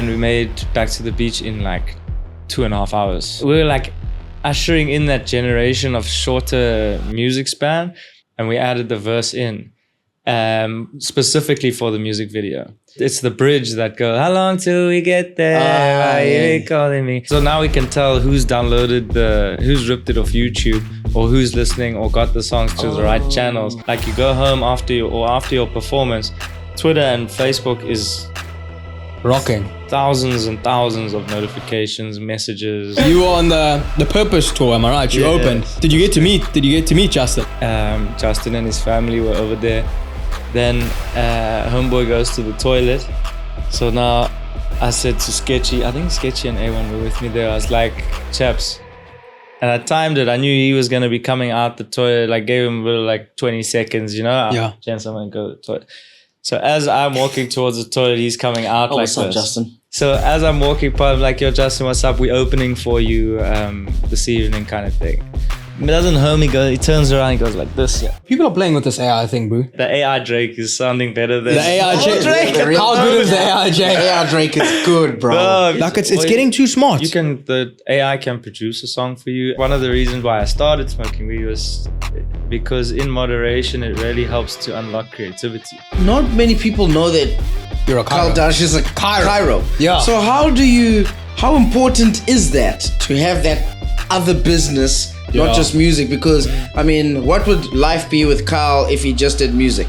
and we made Back to the Beach in like 2.5 hours. We were like ushering in that generation of shorter music span, and we added the verse in specifically for the music video. It's the bridge that goes, how long till we get there? Why you calling me? So now we can tell who's downloaded who's ripped it off YouTube, or who's listening or got the songs to the right channels. Like you go home after your performance, Twitter and Facebook is rocking. Thousands and thousands of notifications, messages. You were on the Purpose tour, am I right? You opened. Did you get to meet Justin? Justin and his family were over there. Then homeboy goes to the toilet. So now I said to Sketchy, I think Sketchy and A1 were with me there. I was like, chaps. And I timed it. I knew he was going to be coming out the toilet. Like gave him a little like 20 seconds, you know? Yeah. Chance I'm going to go to the toilet. So as I'm walking towards the toilet, he's coming out like what's up, this. Justin? So as I'm walking past, I'm like, yo, Justin, what's up? We opening for you this evening kind of thing. He doesn't home, he turns around, he goes like this, yeah. People are playing with this AI thing, bro. The AI Drake is sounding better than... The AI Drake? How good is the AI Drake? AI Drake is good, bro. No, like it's getting too smart. The AI can produce a song for you. One of the reasons why I started smoking weed was because in moderation, it really helps to unlock creativity. Not many people know that You're a Kyle Deutsch is a Chiro. Yeah. So how important is that to have that other business, not just music? Because, I mean, what would life be with Kyle if he just did music?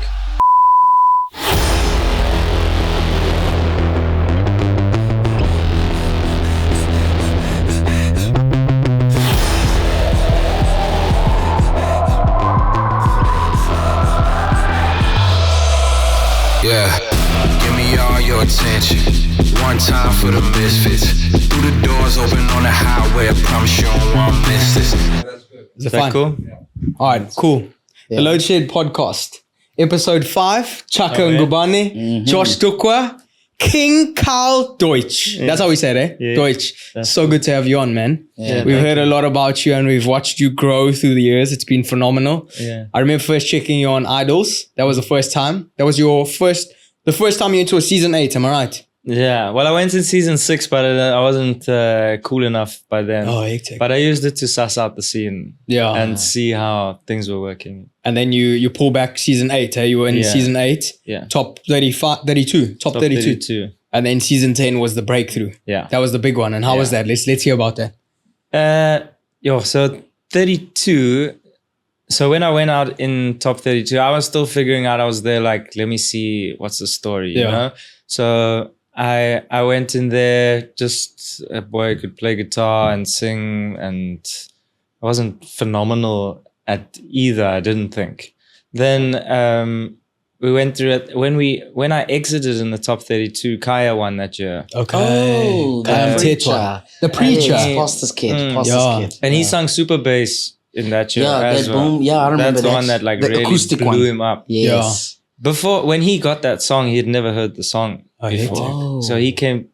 Yeah, give me all your attention. One time for the misfits. Through the doors open on the highway. I promise you don't want to miss this. Is that Cool? All right, cool. The Load Shed Podcast, episode 5. Chaka Ngubane, Josh Dukwa, King Kyle Deutsch. That's how we said it, Yeah. Deutsch. So good to have you on, man. Yeah, We've heard a lot about you and we've watched you grow through the years. It's been phenomenal. Yeah. I remember first checking you on Idols. That was the first time. That was the first time you went to a season 8, am I right? Yeah, well, I went in season 6, but I wasn't cool enough by then. Oh, hectic. But I used it to suss out the scene Yeah. and see how things were working. And then you pull back season 8, eh? You were in Yeah. season 8, Yeah. top 32. Top 32. And then season 10 was the breakthrough. Yeah. That was the big one. And how was that? Let's hear about that. So 32. So when I went out in top 32, I was still figuring out. I was there like, let me see what's the story, you know? So I went in there, just a boy who could play guitar and sing, and I wasn't phenomenal at either, I didn't think. Then we went through it. When I exited in the top 32, Kaya won that year. Okay. Oh, the preacher. The preacher. Pastor's kid. Pastor's kid. And he sang super bass in that year Yeah, as that well. boom. Yeah, I remember That's the that. one that like The really acoustic blew one. him up. Yes. Before, when he got that song, he had never heard the song before. Oh. So he came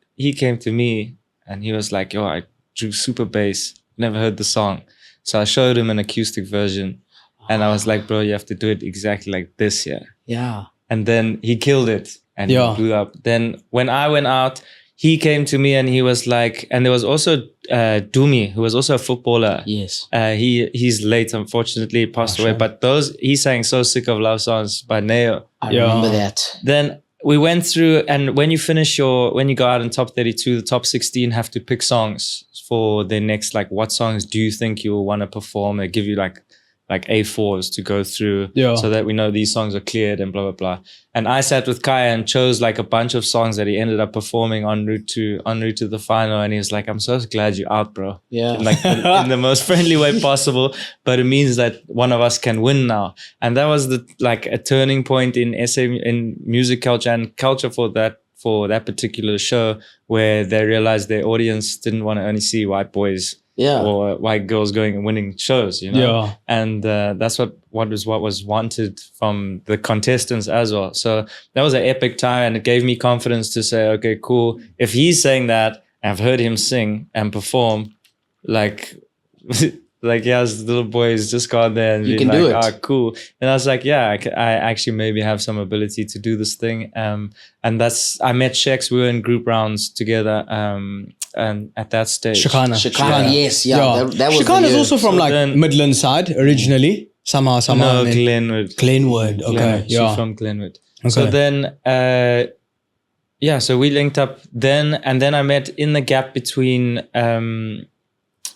to me and he was like, yo, I drew super bass, never heard the song. So I showed him an acoustic version and I was like, bro, you have to do it exactly like this here. Yeah. And then he killed it and he blew up. Then when I went out, he came to me and he was like, and there was also Dumi, who was also a footballer. Yes. He's late, unfortunately, he passed away. But he sang So Sick of Love Songs by Neo. I remember that. Then we went through, and when you go out in top 32, the top 16 have to pick songs for their next, like, what songs do you think you will want to perform? They give you like A4s to go through so that we know these songs are cleared and blah, blah, blah. And I sat with Kaya and chose like a bunch of songs that he ended up performing en route to the final. And he was like, I'm so glad you're out, bro. Yeah. In the most friendly way possible. But it means that one of us can win now. And that was a turning point in in music culture and culture for that particular show, where they realized their audience didn't want to only see white boys or white girls going and winning shows, you know? Yeah. And that's what was wanted from the contestants as well. So that was an epic time, and it gave me confidence to say, okay, cool. If he's saying that, I've heard him sing and perform, like like, yeah, this little boy has just gone there and You been can like, do it. oh, cool. And I was like, yeah, I actually maybe have some ability to do this thing. And I met Shex. We were in group rounds together. And at that stage, Shekhinah. Yes, yeah. That was Shekhinah is the also from So like then- Midland side originally. Somehow. no, and then- Glenwood. Glenwood. Okay. Glenwood. She's Yeah. from Glenwood. Okay. So then, so we linked up then, and then I met in the gap between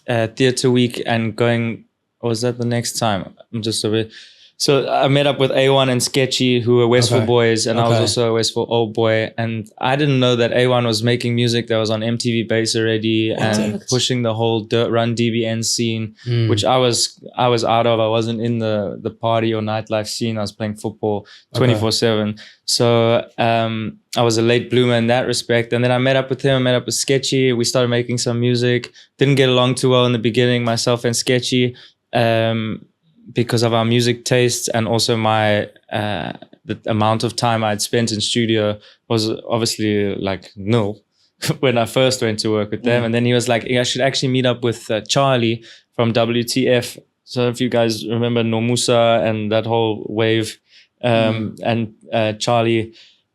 theatre week and going, or was that the next time? I'm just a bit. So I met up with A1 and Sketchy, who were Westful Okay. boys, and I was Okay. also a Westful old boy. And I didn't know that A1 was making music that was on MTV Base already and pushing the whole Dirt Run DBN scene, which I was out of. I wasn't in the party or nightlife scene. I was playing football 24/7. So I was a late bloomer in that respect. And then I met up with him. I met up with Sketchy. We started making some music. Didn't get along too well in the beginning, myself and Sketchy. Because of our music tastes and also my the amount of time I'd spent in studio was obviously like nil when I first went to work with them. And then he was like, I should actually meet up with Charlie from WTF. So if you guys remember Nomusa and that whole wave, and Charlie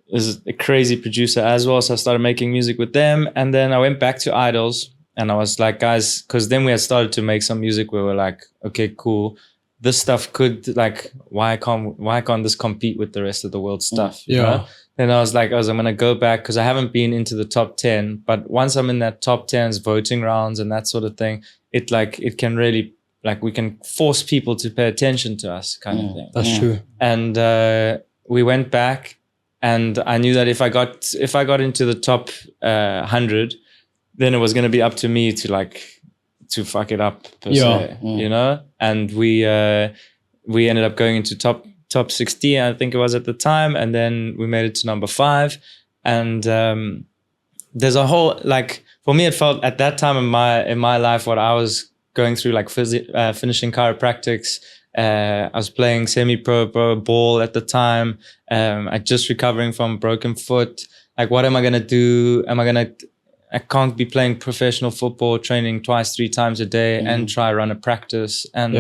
is a crazy producer as well. So I started making music with them. And then I went back to Idols and I was like, guys, because then we had started to make some music where we're like, okay, cool. This stuff could like, why can't this compete with the rest of the world stuff? You know? Then I was like, I'm going to go back because I haven't been into the top 10, but once I'm in that top 10's voting rounds and that sort of thing, it can really, like, we can force people to pay attention to us kind of thing. That's true. And we went back and I knew that if I got into the top 100, then it was going to be up to me to fuck it up per se, you know? And we ended up going into top 60, I think it was at the time. And then we made it to number 5. And there's a whole, like, for me, it felt at that time in my life, what I was going through, like finishing chiropractics. I was playing semi-pro ball at the time. I just recovering from a broken foot. Like, what am I going to do? I can't be playing professional football, training 2-3 times a day and try run a practice. And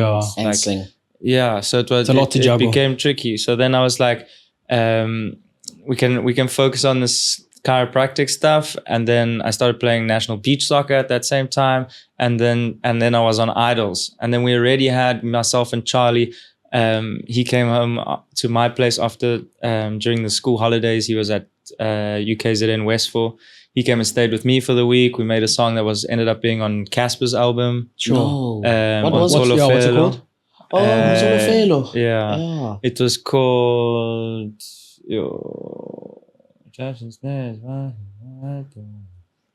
sing. Yeah, so it was a lot to juggle. It became tricky. So then I was like, we can focus on this chiropractic stuff. And then I started playing national beach soccer at that same time. And then I was on Idols. And then we already had myself and Charlie. He came home to my place after during the school holidays. He was at UKZN Westfall. He came and stayed with me for the week. We made a song that ended up being on Casper's album. Sure. What was it? What's it called? Oh, Mzolo Felo. Yeah. It was called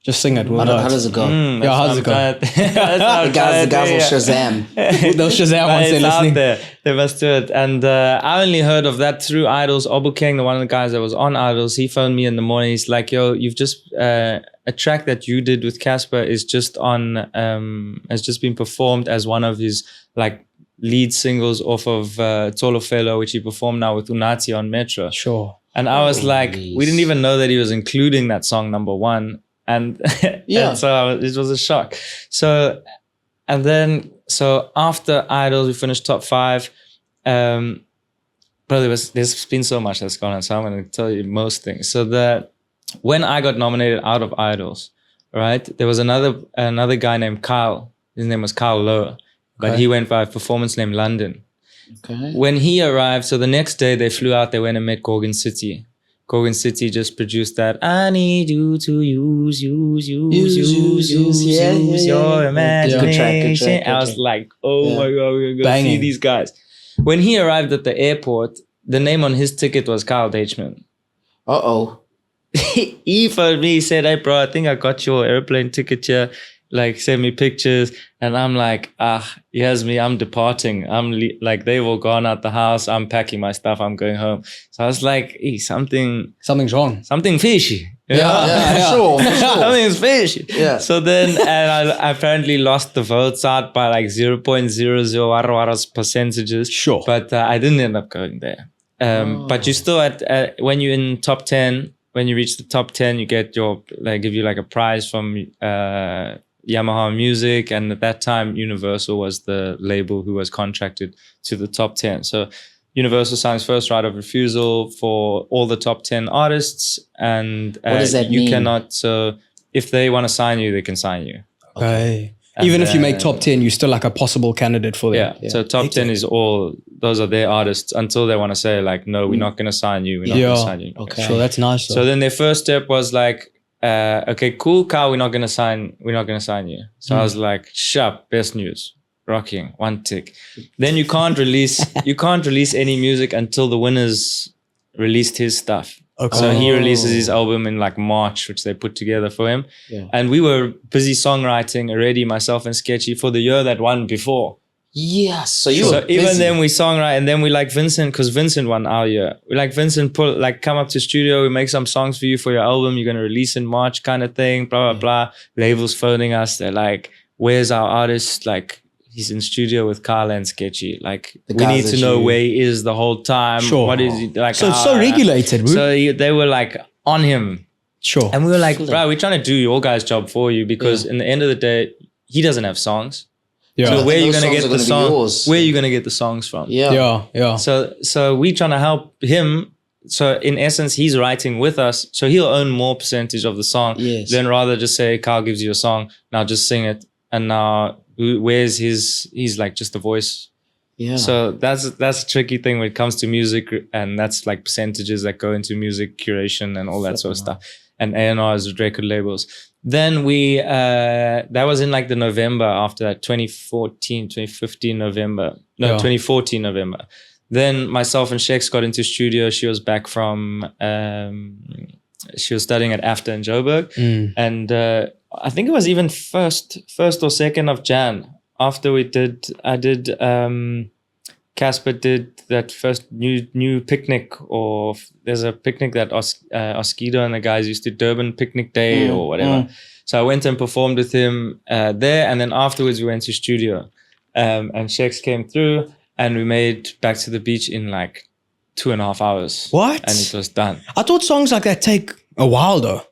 Just sing it. How does it go? How does it go? The guys will Shazam. Those Shazam ones they're It's out listening. there. They must do it. And I only heard of that through Idols. Obu King, one of the guys that was on Idols, he phoned me in the morning. He's like, yo, you've just a track that you did with Casper is just on has just been performed as one of his like lead singles off of Tolofelo, which he performed now with Unati on Metro. Sure. And I was like, we didn't even know that he was including that song number 1. And, and so it was a shock. So, and then, after Idols, we finished top 5. But there's been so much that's gone on. So I'm going to tell you most things. So when I got nominated out of Idols, right, there was another guy named Kyle. His name was Kyle Lowe, but he went by a performance named London. Okay. When he arrived, so the next day they flew out, they went and met Gorgon City. Gorgon City just produced that I need you to use your imagination. Good track. I was like, oh my God, we're going to Banging. see these guys. When he arrived at the airport, the name on his ticket was Kyle Deutsch. Uh-oh. He phoned me, he said, hey bro, I think I got your airplane ticket here. Like, send me pictures. And I'm like, here's me, I'm departing. Like, they've all gone out the house. I'm packing my stuff. I'm going home. So I was like, Something's wrong. something fishy. Yeah, for sure. Something's fishy. Yeah. So then, and I apparently lost the votes out by like 0.00 percentages. Sure. But I didn't end up going there. But you still when you're in top 10, when you reach the top 10, you get give you like a prize from Yamaha Music, and at that time Universal was the label who was contracted to the top 10. So Universal signs first right of refusal for all the top 10 artists, and What does that you mean? cannot. So if they want to sign you, they can sign you. Okay. And Even if you make then- top 10, you're still like a possible candidate for them. Yeah. So top 10 is all, those are their artists until they want to say like, no, we're not going to sign you. We're not going to sign you. Okay. Sure, that's nice. So then their first step was like, okay, cool, Kyle, we're not going to sign you. So I was like, sharp, best news, rocking, one tick. Then you can't release any music until the winners released his stuff. Okay. So he releases his album in like March, which they put together for him. Yeah. And we were busy songwriting already, myself and Sketchy, for the year that won before. Yes. So you So were even busy. then we songwrite, and then we like Vincent, because Vincent won our year. We like Vincent, come up to studio, we make some songs for you for your album. You're gonna release in March, kind of thing. Blah blah blah. Labels phoning us. They're like, "Where's our artist?" Like, he's in studio with Kyle and Sketchy. Like, The we guys need to that know you- where he is the whole time. Sure. What is he like? So it's so regulated, bro. So they were like on him, Sure. and we were like, Excellent. "Bro, we're trying to do your guys' job for you, because in the end of the day, he doesn't have songs. Yeah. So where are you Those gonna songs get are the gonna be song? yours. Where are you gonna get the songs from? Yeah. So we trying to help him. So in essence, he's writing with us. So he'll own more percentage of the song. Yes. Then rather just say, Kyle gives you a song, now just sing it. And now where's he's like just a voice. Yeah. So that's a tricky thing when it comes to music, and that's like percentages that go into music curation and all that sort of stuff. And A&Rs, record labels. Then we, that was in like the November after that, 2015 November. No, Yeah. 2014 November. Then myself and Shex got into studio. She was back from, she was studying at AFTA in Joburg. And I think it was even first or second of Jan after Casper did that first new picnic, or there's a picnic that Oskido and the guys used to, Durban Picnic Day or whatever. So I went and performed with him there, and then afterwards we went to studio, and Shex came through, and we made Back to the Beach in like 2.5 hours. What? And it was done. I thought songs like that take a while though.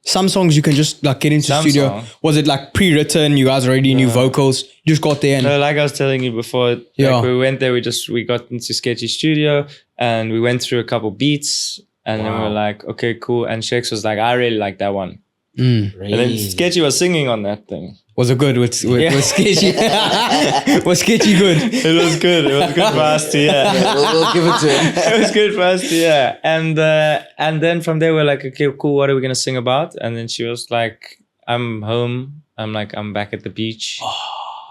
Some songs you can just like get into Some studio. song. Was it like pre-written? You guys already knew vocals. You just got there and No, like I was telling you before, Yeah. like we went there, we got into Sketchy studio, and we went through a couple beats, and then we were like, okay, cool. And Shex was like, I really like that one. And then Sketchy was singing on that thing. was it good with Sketchy? Was Sketchy good? It was good. It was good for us to hear. we'll give it to him. It was good for us to hear. And then from there we're like, okay, cool. What are we gonna sing about? And then she was like, I'm home. I'm back at the beach.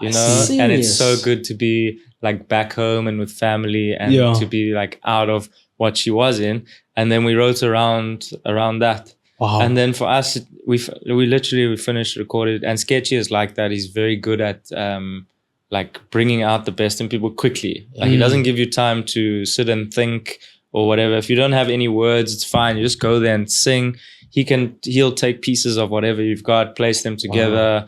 You know, and it's so serious? good to be like back home and with family, and Yeah. to be like out of what she was in. And then we wrote around that. Wow. And then for us, we finished, recorded, and Sketchy is like that. He's very good at like bringing out the best in people quickly. Like he doesn't give you time to sit and think or whatever. If you don't have any words, it's fine. You just go there and sing. He'll take pieces of whatever you've got, place them together.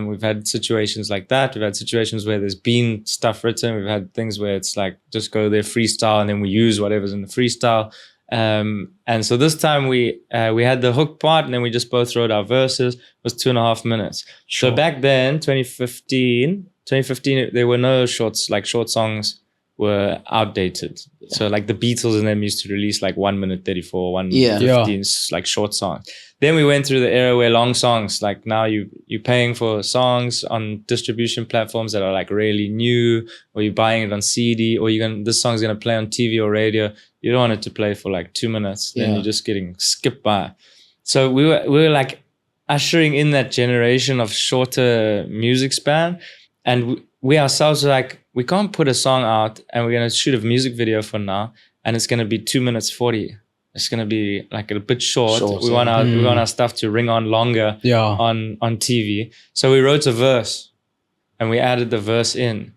We've had situations like that. We've had situations where there's been stuff written. We've had things where it's like just go there freestyle, and then we use whatever's in the freestyle. And so this time we had the hook part, and then we just both wrote our verses. It was 2.5 minutes. So back then, 2015, there were no short songs were outdated. So like the Beatles and them used to release like 1 minute 34, 1 minute 15, like short songs. Then we went through the era where long songs, like now you're paying for songs on distribution platforms that are like really new, or you're buying it on CD, or this song's gonna play on TV or radio. You don't want it to play for like 2 minutes. Then you're just getting skipped by. So we were like ushering in that generation of shorter music span, and we ourselves were like, we can't put a song out and we're going to shoot a music video for now, and it's going to be 2 minutes 40. It's going to be like a bit short. We want our stuff to ring on longer on TV. So we wrote a verse, and we added the verse in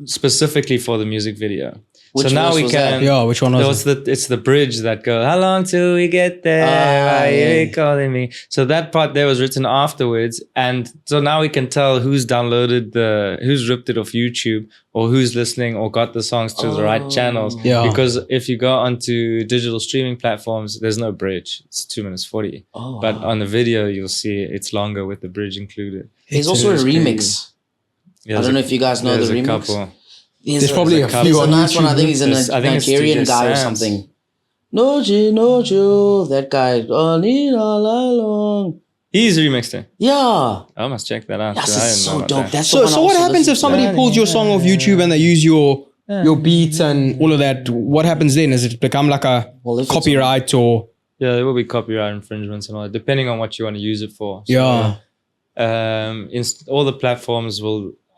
specifically for the music video. Which so now verse we was can. that? Yeah, which one was it? It's the bridge that goes. How long till we get there? Why yeah. you calling me? So that part there was written afterwards, and so now we can tell who's who's ripped it off YouTube, or who's listening, or got the songs to the right channels. Yeah. Because if you go onto digital streaming platforms, there's no bridge. It's 2 minutes 40. Oh, But on the video, you'll see it's longer with the bridge included. There's also a remix. Yeah, I don't know if you guys know the there's a remix. couple. There's probably a There's few a on nice one. I YouTube. think he's a I think it's Nigerian DJ guy or Sam's. something. No, that guy. All along. He's remixed it. Yeah. I must check that out. That's I didn't know so about dope. that. That's the one So I what also happens if listened to. somebody pulls your song off YouTube and they use your beats and all of that? What happens then? Does it become like a Well, if it's- copyright or Yeah, there will be copyright infringements and all that, depending on what you want to use it for. So, yeah? all the platforms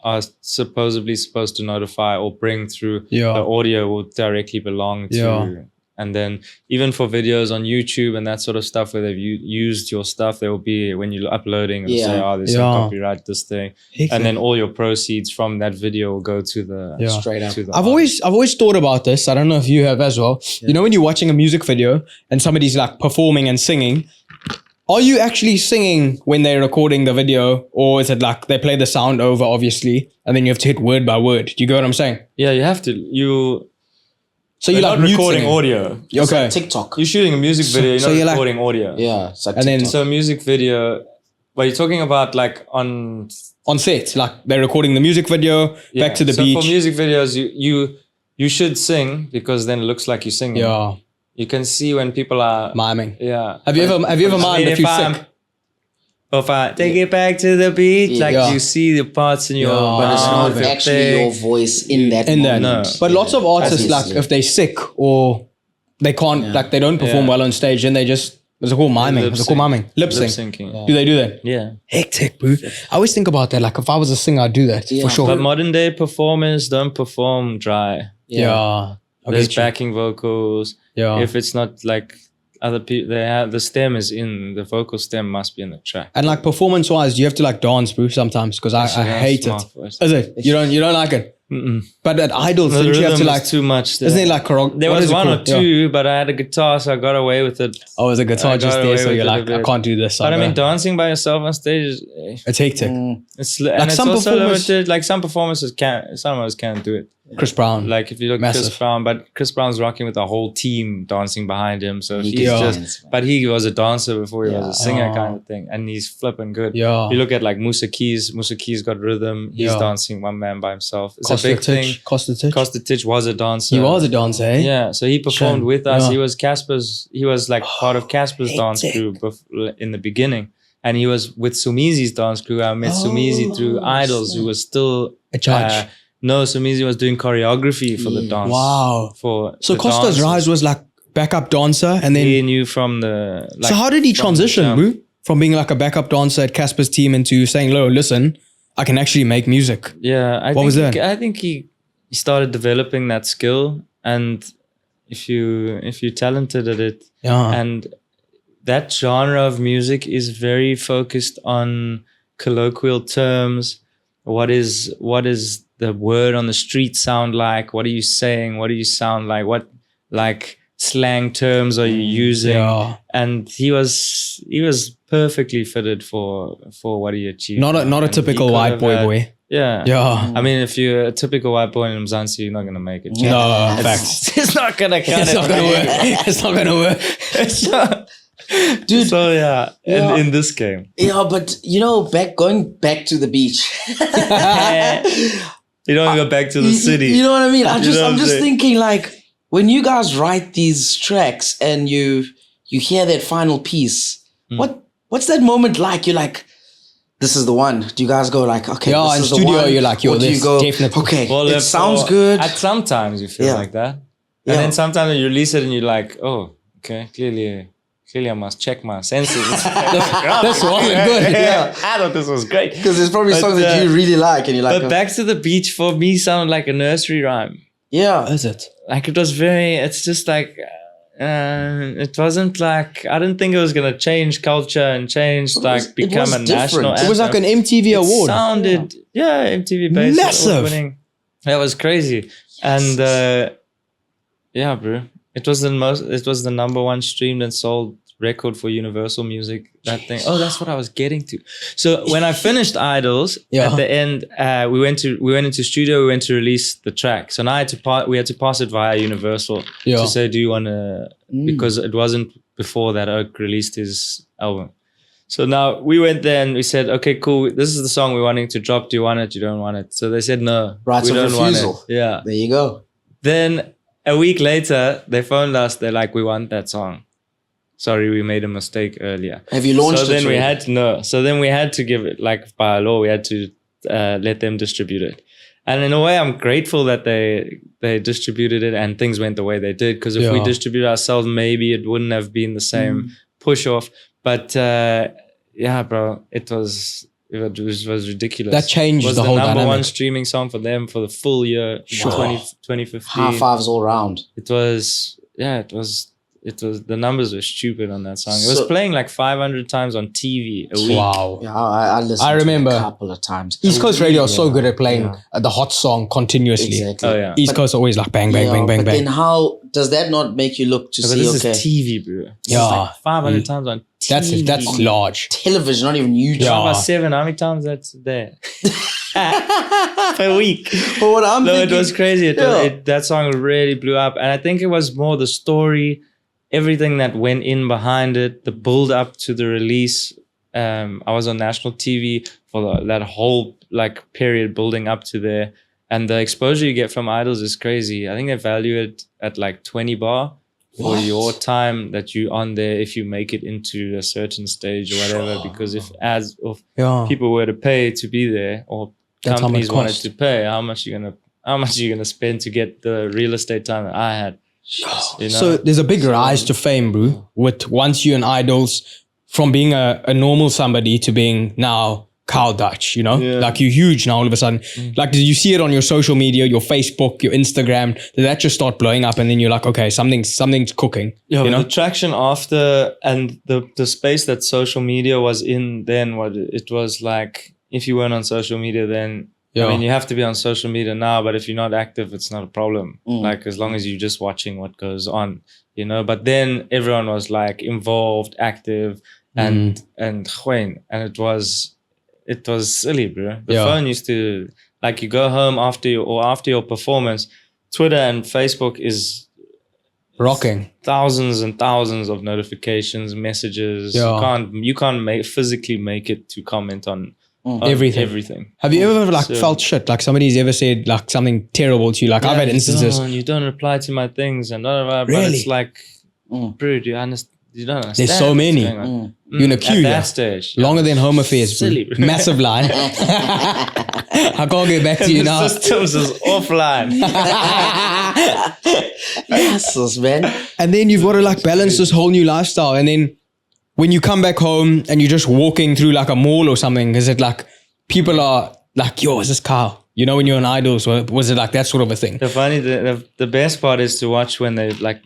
are supposedly supposed to notify or bring through Yeah. the audio will directly belong to. Yeah. And then even for videos on YouTube and that sort of stuff where they've used your stuff, there will be when you're uploading, it'll say, oh, there's Yeah. some copyright this thing. And then all your proceeds from that video will go to the Yeah. Straight up. to the I've always thought about this. I don't know if you have as well. You know, when you're watching a music video and somebody's like performing and singing, are you actually singing when they're recording the video, or is it like they play the sound over, obviously, and then you have to hit word by word? Do you get what I'm saying? Yeah, you have to. So you're like not mute recording singing. audio. It's Okay. like TikTok. You're shooting a music video. You're so not you're like- recording audio. Yeah. It's like And then- TikTok. So music video. But you're talking about like on On set, like they're recording the music video, back to the so beach. for music videos, you should sing because then it looks like you're singing. Yeah, You can see when people are. miming. Yeah. Have you ever mimed if you're sick? If I take it back to the beach, like Yeah. you see the parts in your. Yeah. But it's mouth, not your actually thing. your voice in that In that, moment. but lots of artists, like Obviously. if they're sick or they can't, like they don't perform Yeah. well on stage, then they just what's it called miming? What's it called miming? Lip sync. syncing. Do they do that? Yeah. Hectic, bro. I always think about that. Like if I was a singer, I'd do that Yeah. for sure. But modern day performers don't perform dry. yeah. There's get you. backing vocals. Yeah. If it's not like other people, they have the stem is in the vocal stem must be in the track. And like performance wise, you have to like dance, bro, sometimes because I hate it. Voice. Is it? You don't like it? Mm-mm. But at Idols, The didn't you have rhythm to is like? too much. Isn't it like There was one or two, but I had a guitar, so I got away with it. Oh, there's a guitar I just got there, away so with you're it a like, I bit. can't do this. But I mean, I'm dancing by yourself on stage, it's hectic. it's Like and it's some also performers- limited. Like some performances some of us can't do it. Chris Brown. Like if you look at Chris Massive. Brown, but Chris Brown's rocking with a whole team dancing behind him, so He he's can just. dance, man. But he was a dancer before he was a singer, Yeah. kind of thing, and he's flipping good. Yeah. You look at like Musa Keys. Musa Keys got rhythm. He's Yeah. dancing one man by himself. It's Costa a big thing. Titch. Costa Titch. Costa Titch was a dancer. He was a dancer, eh? Yeah, so he performed Shame. with us. Yeah. He was Casper's. He was like part of Casper's dance hectic. crew in the beginning, and he was with Sumizi's dance crew. I met Sumizi through Idols, who was still A judge. no, Sumizi was doing choreography for the dance. Wow. For So the Costa's dances. rise was like backup dancer, and then He knew from the. Like, so how did he from the transition, jump. bro? From being like a backup dancer at Casper's team into saying, "Lo, listen, I can actually make music." Yeah, What was that? I think he started developing that skill, and if you're talented at it, Yeah. and that genre of music is very focused on colloquial terms. What is the word on the street sound like? What are you saying? What do you sound like? What like slang terms are you using? Yeah. And he was perfectly fitted for what he achieved. Not a And he typical could white have boy had- boy. Yeah. Yeah. I mean, if you're a typical white boy in Mzansi, you're not gonna make it. No, facts. It's not gonna cut It's it. not gonna work. It's not gonna work. It's not. Dude. So yeah, Yeah. in this game. Yeah, but going back to the beach. You don't go back to the city. You know what I mean? You know what I'm I'm just saying? thinking like when you guys write these tracks and you hear that final piece, what's that moment like? You're like, this is the one. Do you guys go like, okay, Yeah, this in is the studio, one? you're like, yo, Or do this you go, definitely- okay, Well, it if- sounds or good. At sometimes you feel Yeah. like that, Yeah. and then sometimes you release it and you're like, oh, okay, clearly I must check my senses. This wasn't good. Yeah. I thought this was great. Because there's probably But, songs that you really like and you're like, But Back to the Beach for me sounded like a nursery rhyme. yeah. Is it? Like it was very. It's just like. It wasn't like I didn't think it was gonna change culture and change it become was a national. different. It was like an MTV award. Sounded MTV based Massive. winning. That was crazy, and Yeah, bro. It was the number one streamed and sold record for Universal Music. That thing. Oh, that's what I was getting to. So when I finished Idols, at the end, we went into studio. We went to release the track. So now we had to pass it via Universal to say, do you want to? Because it wasn't before that Oak released his album. So now we went there and we said, okay, cool. This is the song we're wanting to drop. Do you want it? You don't want it? So they said no. Rights of refusal. Yeah. There you go. Then a week later, they phoned us. They're like, we want that song. Sorry, we made a mistake earlier. Have you launched it? So then we had to give it, like by law, we had to let them distribute it. And in a way, I'm grateful that they distributed it and things went the way they did. Because if we distributed ourselves, maybe it wouldn't have been the same push off. But yeah, bro, it was ridiculous. That changed the whole number dynamic. one streaming song for them for the full year, 2015. High fives all round. It was the numbers were stupid on that song. It was playing like 500 times on TV a week. Wow. Yeah, I listened I remember to it a couple of times. East Coast radio is so good at playing the hot song continuously. Exactly. Oh yeah. East Coast always like bang, bang, bang, bang, But bang. then how does that not make you look to But see, this okay, is TV, bro. This Yeah. is like 500 times on TV. That's large. television, not even YouTube. Yeah. About 7, how many times that's there? Per week. But what I'm No, thinking, it was crazy. That song really blew up. And I think it was more the story, everything that went in behind it, the build up to the release. I was on national TV for that whole like period building up to there. And the exposure you get from Idols is crazy. I think they value it at like 20 bar for your time that you're on there if you make it into a certain stage or whatever. Because if people were to pay to be there or That's how much companies wanted cost. to pay, how much you gonna spend to get the real estate time that I had? You know? So there's a big rise to fame, bro. With once you're in Idols, from being a normal somebody to being now Kyle Deutsch, you know? Like you're huge now all of a sudden. Like did you see it on your social media, your Facebook, your Instagram? Did that just start blowing up and then you're like, okay, something's cooking? Yeah, you know? the traction after and the space that social media was in then, it was like, if you weren't on social media then, I mean, you have to be on social media now, but if you're not active, it's not a problem. Like as long as you're just watching what goes on, you know? But then everyone was like involved, active and it was silly, bro. The phone used to, like, you go home after your performance, Twitter and Facebook is Rocking. thousands and thousands of notifications, messages. You can't physically make it to comment on everything. Have you ever felt shit? Like somebody's ever said like something terrible to you? Like I've had instances. You don't reply to my things and blah, blah, blah, Really? but it's like, bro, you don't understand. There's so many. You're in a queue. At Yeah. that stage. Longer than home affairs. Bro. Silly, bro. Massive line. I can't get back to you The now. systems is offline. yes, man. And then you've got to like balance this whole new lifestyle. And then when you come back home and you're just walking through like a mall or something, is it like people are like, yo, is this Kyle? You know, when you're on Idols, was it like that sort of a thing? The best part is to watch when they like,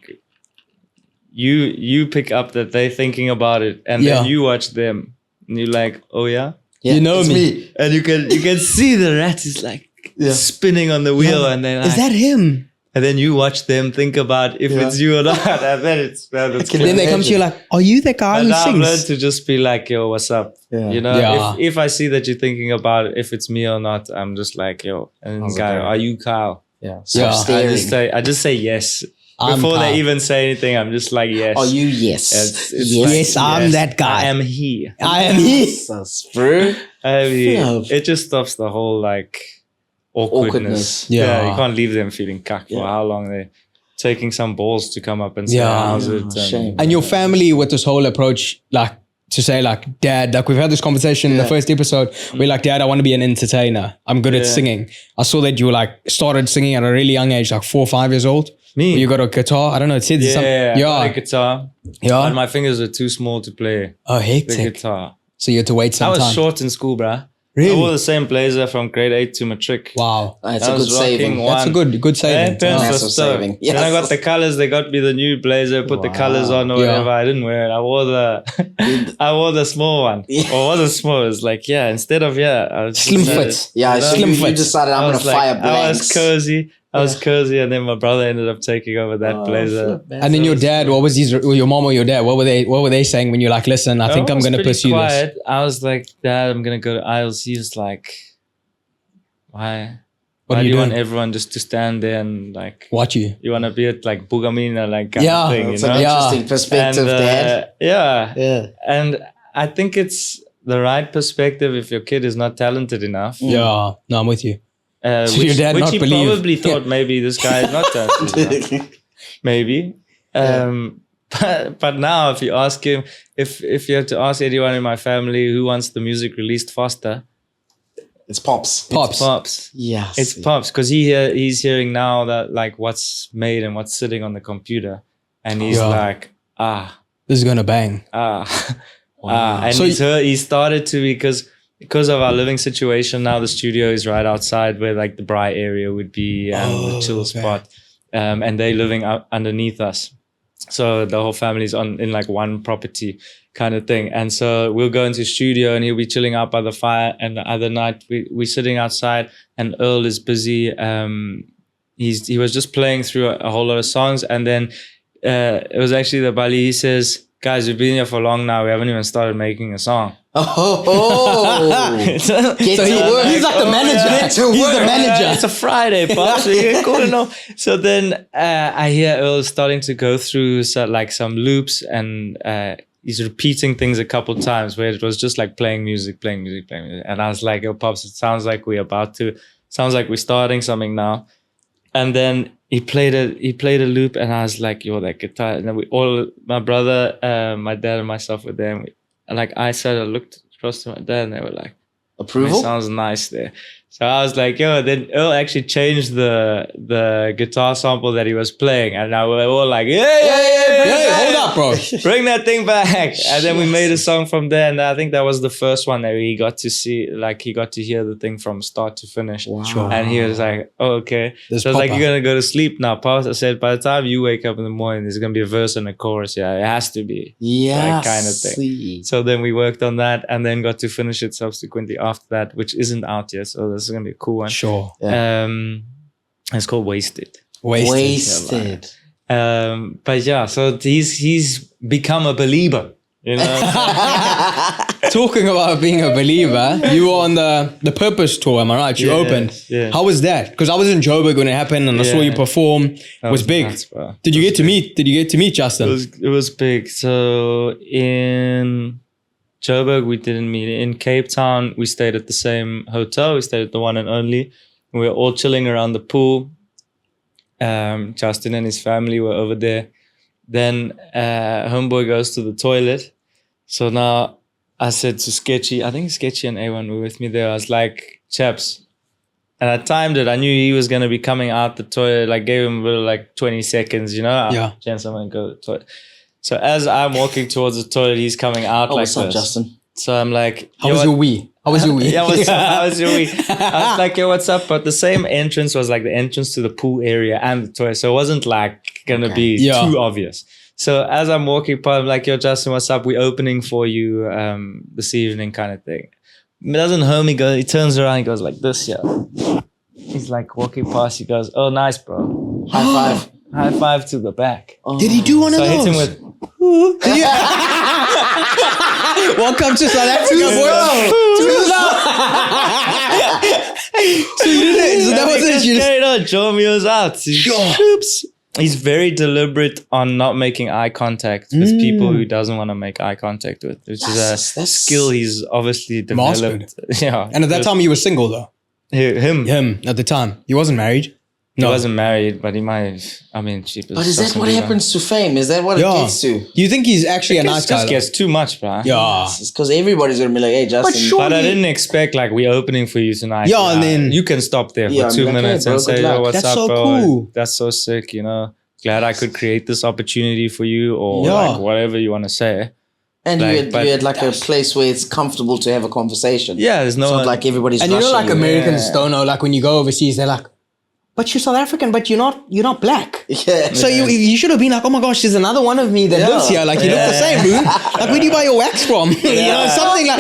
you pick up that they're thinking about it and then you watch them and you're like, oh yeah? You know it's me. And you can see the rat is like spinning on the wheel and then like, Is that him? and then you watch them think about if it's you or not. And then it's Then they come to you like, are you the guy who I've sings? learned to just be like, yo, what's up? Yeah. You know, Yeah. if I see that you're thinking about if it's me or not, I'm just like, yo, and then guy, are you Kyle? Yeah. Yeah. Staring. I just say yes. I'm Before Kyle. they even say anything, I'm just like, yes. Are you? Yes. It's Yes, I'm that guy. I am he. I am he. Jesus, bro. I am he. Yeah. It just stops the whole like awkwardness. Yeah. You can't leave them feeling cucked for how long they're taking some balls to come up and say, how's it? shame. And your family with this whole approach, like to say like, Dad, like we've had this conversation in the first episode. We're like, Dad, I want to be an entertainer. I'm good at singing. I saw that you like started singing at a really young age, like 4 or 5 years old. Me? You got a guitar. I don't know. It said something. I got a guitar. Yeah. But my fingers were too small to play Oh, the hectic. guitar. So you had to wait I some was time. short in school, bruh. Really? I wore the same blazer from grade 8 to matric. Wow. That's I a good was rocking saving. one. That's a good saving. parents Yeah. were Massive stoked. saving. Then I Yes. got the colors. They got me the new blazer. Put the colors on or Yeah. whatever. I didn't wear it. I wore the small one. Or was it small? It was like instead of I was Slim just, fit. Yeah, you know? so Slim you fit. decided I'm I going was to fire I was blanks. cozy. I was cozy, and then my brother ended up taking over that blazer. flip, man. And then your dad, what was his, or your mom or your dad, what were they saying when you're like, listen, I think I'm going to pursue this? I was like, Dad, I'm going to go to IELTS. He was like, why? What Why are do you you want doing? everyone just to stand there and like Watch you. you want to be at like Bugamina like kind Yeah. of thing, you It's know? an Yeah. interesting perspective, Dad. Yeah. Yeah. And I think it's the right perspective if your kid is not talented enough. Yeah. No, I'm with you. So Which, your dad which not he believe- probably thought maybe this guy is not talented enough. Maybe. But now if you ask him, if you have to ask anyone in my family who wants the music released faster, It's Pops. Pops. Pops. Yes. It's Pops, because he's hearing now that like what's made and what's sitting on the computer, and he's Yeah. like, This is going to bang. and So he started to, because of our living situation now, the studio is right outside where like the Bri area would be, the chill okay. spot, and they living underneath us. So the whole family's in like one property kind of thing. And so we'll go into studio and he'll be chilling out by the fire. And the other night we're sitting outside and Earl is busy. He was just playing through a whole lot of songs. And then it was actually the Bali. He says, guys, we've been here for long now. We haven't even started making a song. Oh. Get So to work. he's like the manager. Get to He's work. the manager. It's a Friday, Pops. You're cool to know. So then I hear Earl starting to go through some loops, and he's repeating things a couple times where it was just like playing music. And I was like, yo, Pops, it sounds like we're starting something now. And then he played a loop, and I was like, yo, that guitar. And then my brother, my dad and myself were there. And I looked across to my dad, and they were like, Approval? it sounds nice there. So I was like, yo, then Earl actually changed the guitar sample that he was playing. And now we're all like, Hey, hold up, bro. bring that thing back. And then we made a song from there. And I think that was the first one that he got to see, like he got to hear the thing from start to finish. Wow. Sure. And he was like, oh, okay. This So I was like, popper. you're going to go to sleep now, Pops. I said, by the time you wake up in the morning, there's going to be a verse and a chorus. Yeah, it has to be. Yeah. kind of thing. So then we worked on that and then got to finish it subsequently after that, which isn't out yet. So this is going to be a cool one. Sure. It's called Wasted. Wasted. But yeah, so he's become a believer, you know. Talking about being a believer, you were on the Purpose tour, am I right? You Yeah, opened. yeah. How was that? Because I was in Joburg when it happened, and I saw Yeah. you perform. It That was big. nuts, bro. Did you get to meet Justin? It was big. So in Joburg, we didn't meet. In Cape Town, we stayed at the same hotel. We stayed at the One and Only. We were all chilling around the pool. Justin and his family were over there. Then homeboy goes to the toilet. So now I said to Sketchy, I think Sketchy and A1 were with me there. I was like, chaps. And I timed it. I knew he was going to be coming out the toilet. Like gave him a little, like 20 seconds, you know? Yeah. Chance I'm going to go to the toilet. So as I'm walking towards the toilet, he's coming out like What's up, this. Justin? So I'm like, How was your wee? How was your wee? Yeah, how was your week? I was like, yo, what's up? But the same entrance was like the entrance to the pool area and the toilet. So it wasn't like gonna be Yeah. too obvious. So as I'm walking past, I'm like, yo, Justin, what's up? We opening for you this evening kind of thing. He doesn't hear me go, he turns around, he goes like this, yeah. He's like walking past, he goes, oh, nice, bro. High five. High five to the back. Did he do one So of I those? hit him with, Welcome to South Africa, boy. So you did it. So that was it. You just- Jomios out. Oops. He's very deliberate on not making eye contact with people who doesn't want to make eye contact with, which is a That's- skill he's obviously developed. Yeah. And at that time, you were single though. him. Him at the time, he wasn't married. He No. wasn't married, but he might. I mean, cheap. But is that what happens to fame? Is that what it Yeah. gets to? Do you think he's actually a nice It guy? just though? gets too much, bro. Yeah. It's because everybody's gonna be like, "Hey, Justin." sure- But I didn't expect like we're opening for you tonight. Yeah, and then- you can stop there Yeah, for I'm 2 like, hey, minutes bro, and say, good "Yo, luck." what's That's up, so bro? cool. That's so sick." You know, glad I could create this opportunity for you, or Yeah. like whatever you want to say. And Like, you but- had like a place where it's comfortable to have a conversation. Yeah, there's no It's not one- like everybody's And you know, rushing like Americans Yeah. don't know. Like when you go overseas, they're like, "But you're South African, but you're not black." Yeah. So you should have been like, "Oh my gosh, there's another one of me that Yeah. lives here. Like you look the same, dude. Like where do you buy your wax from? You know, Yeah. something like."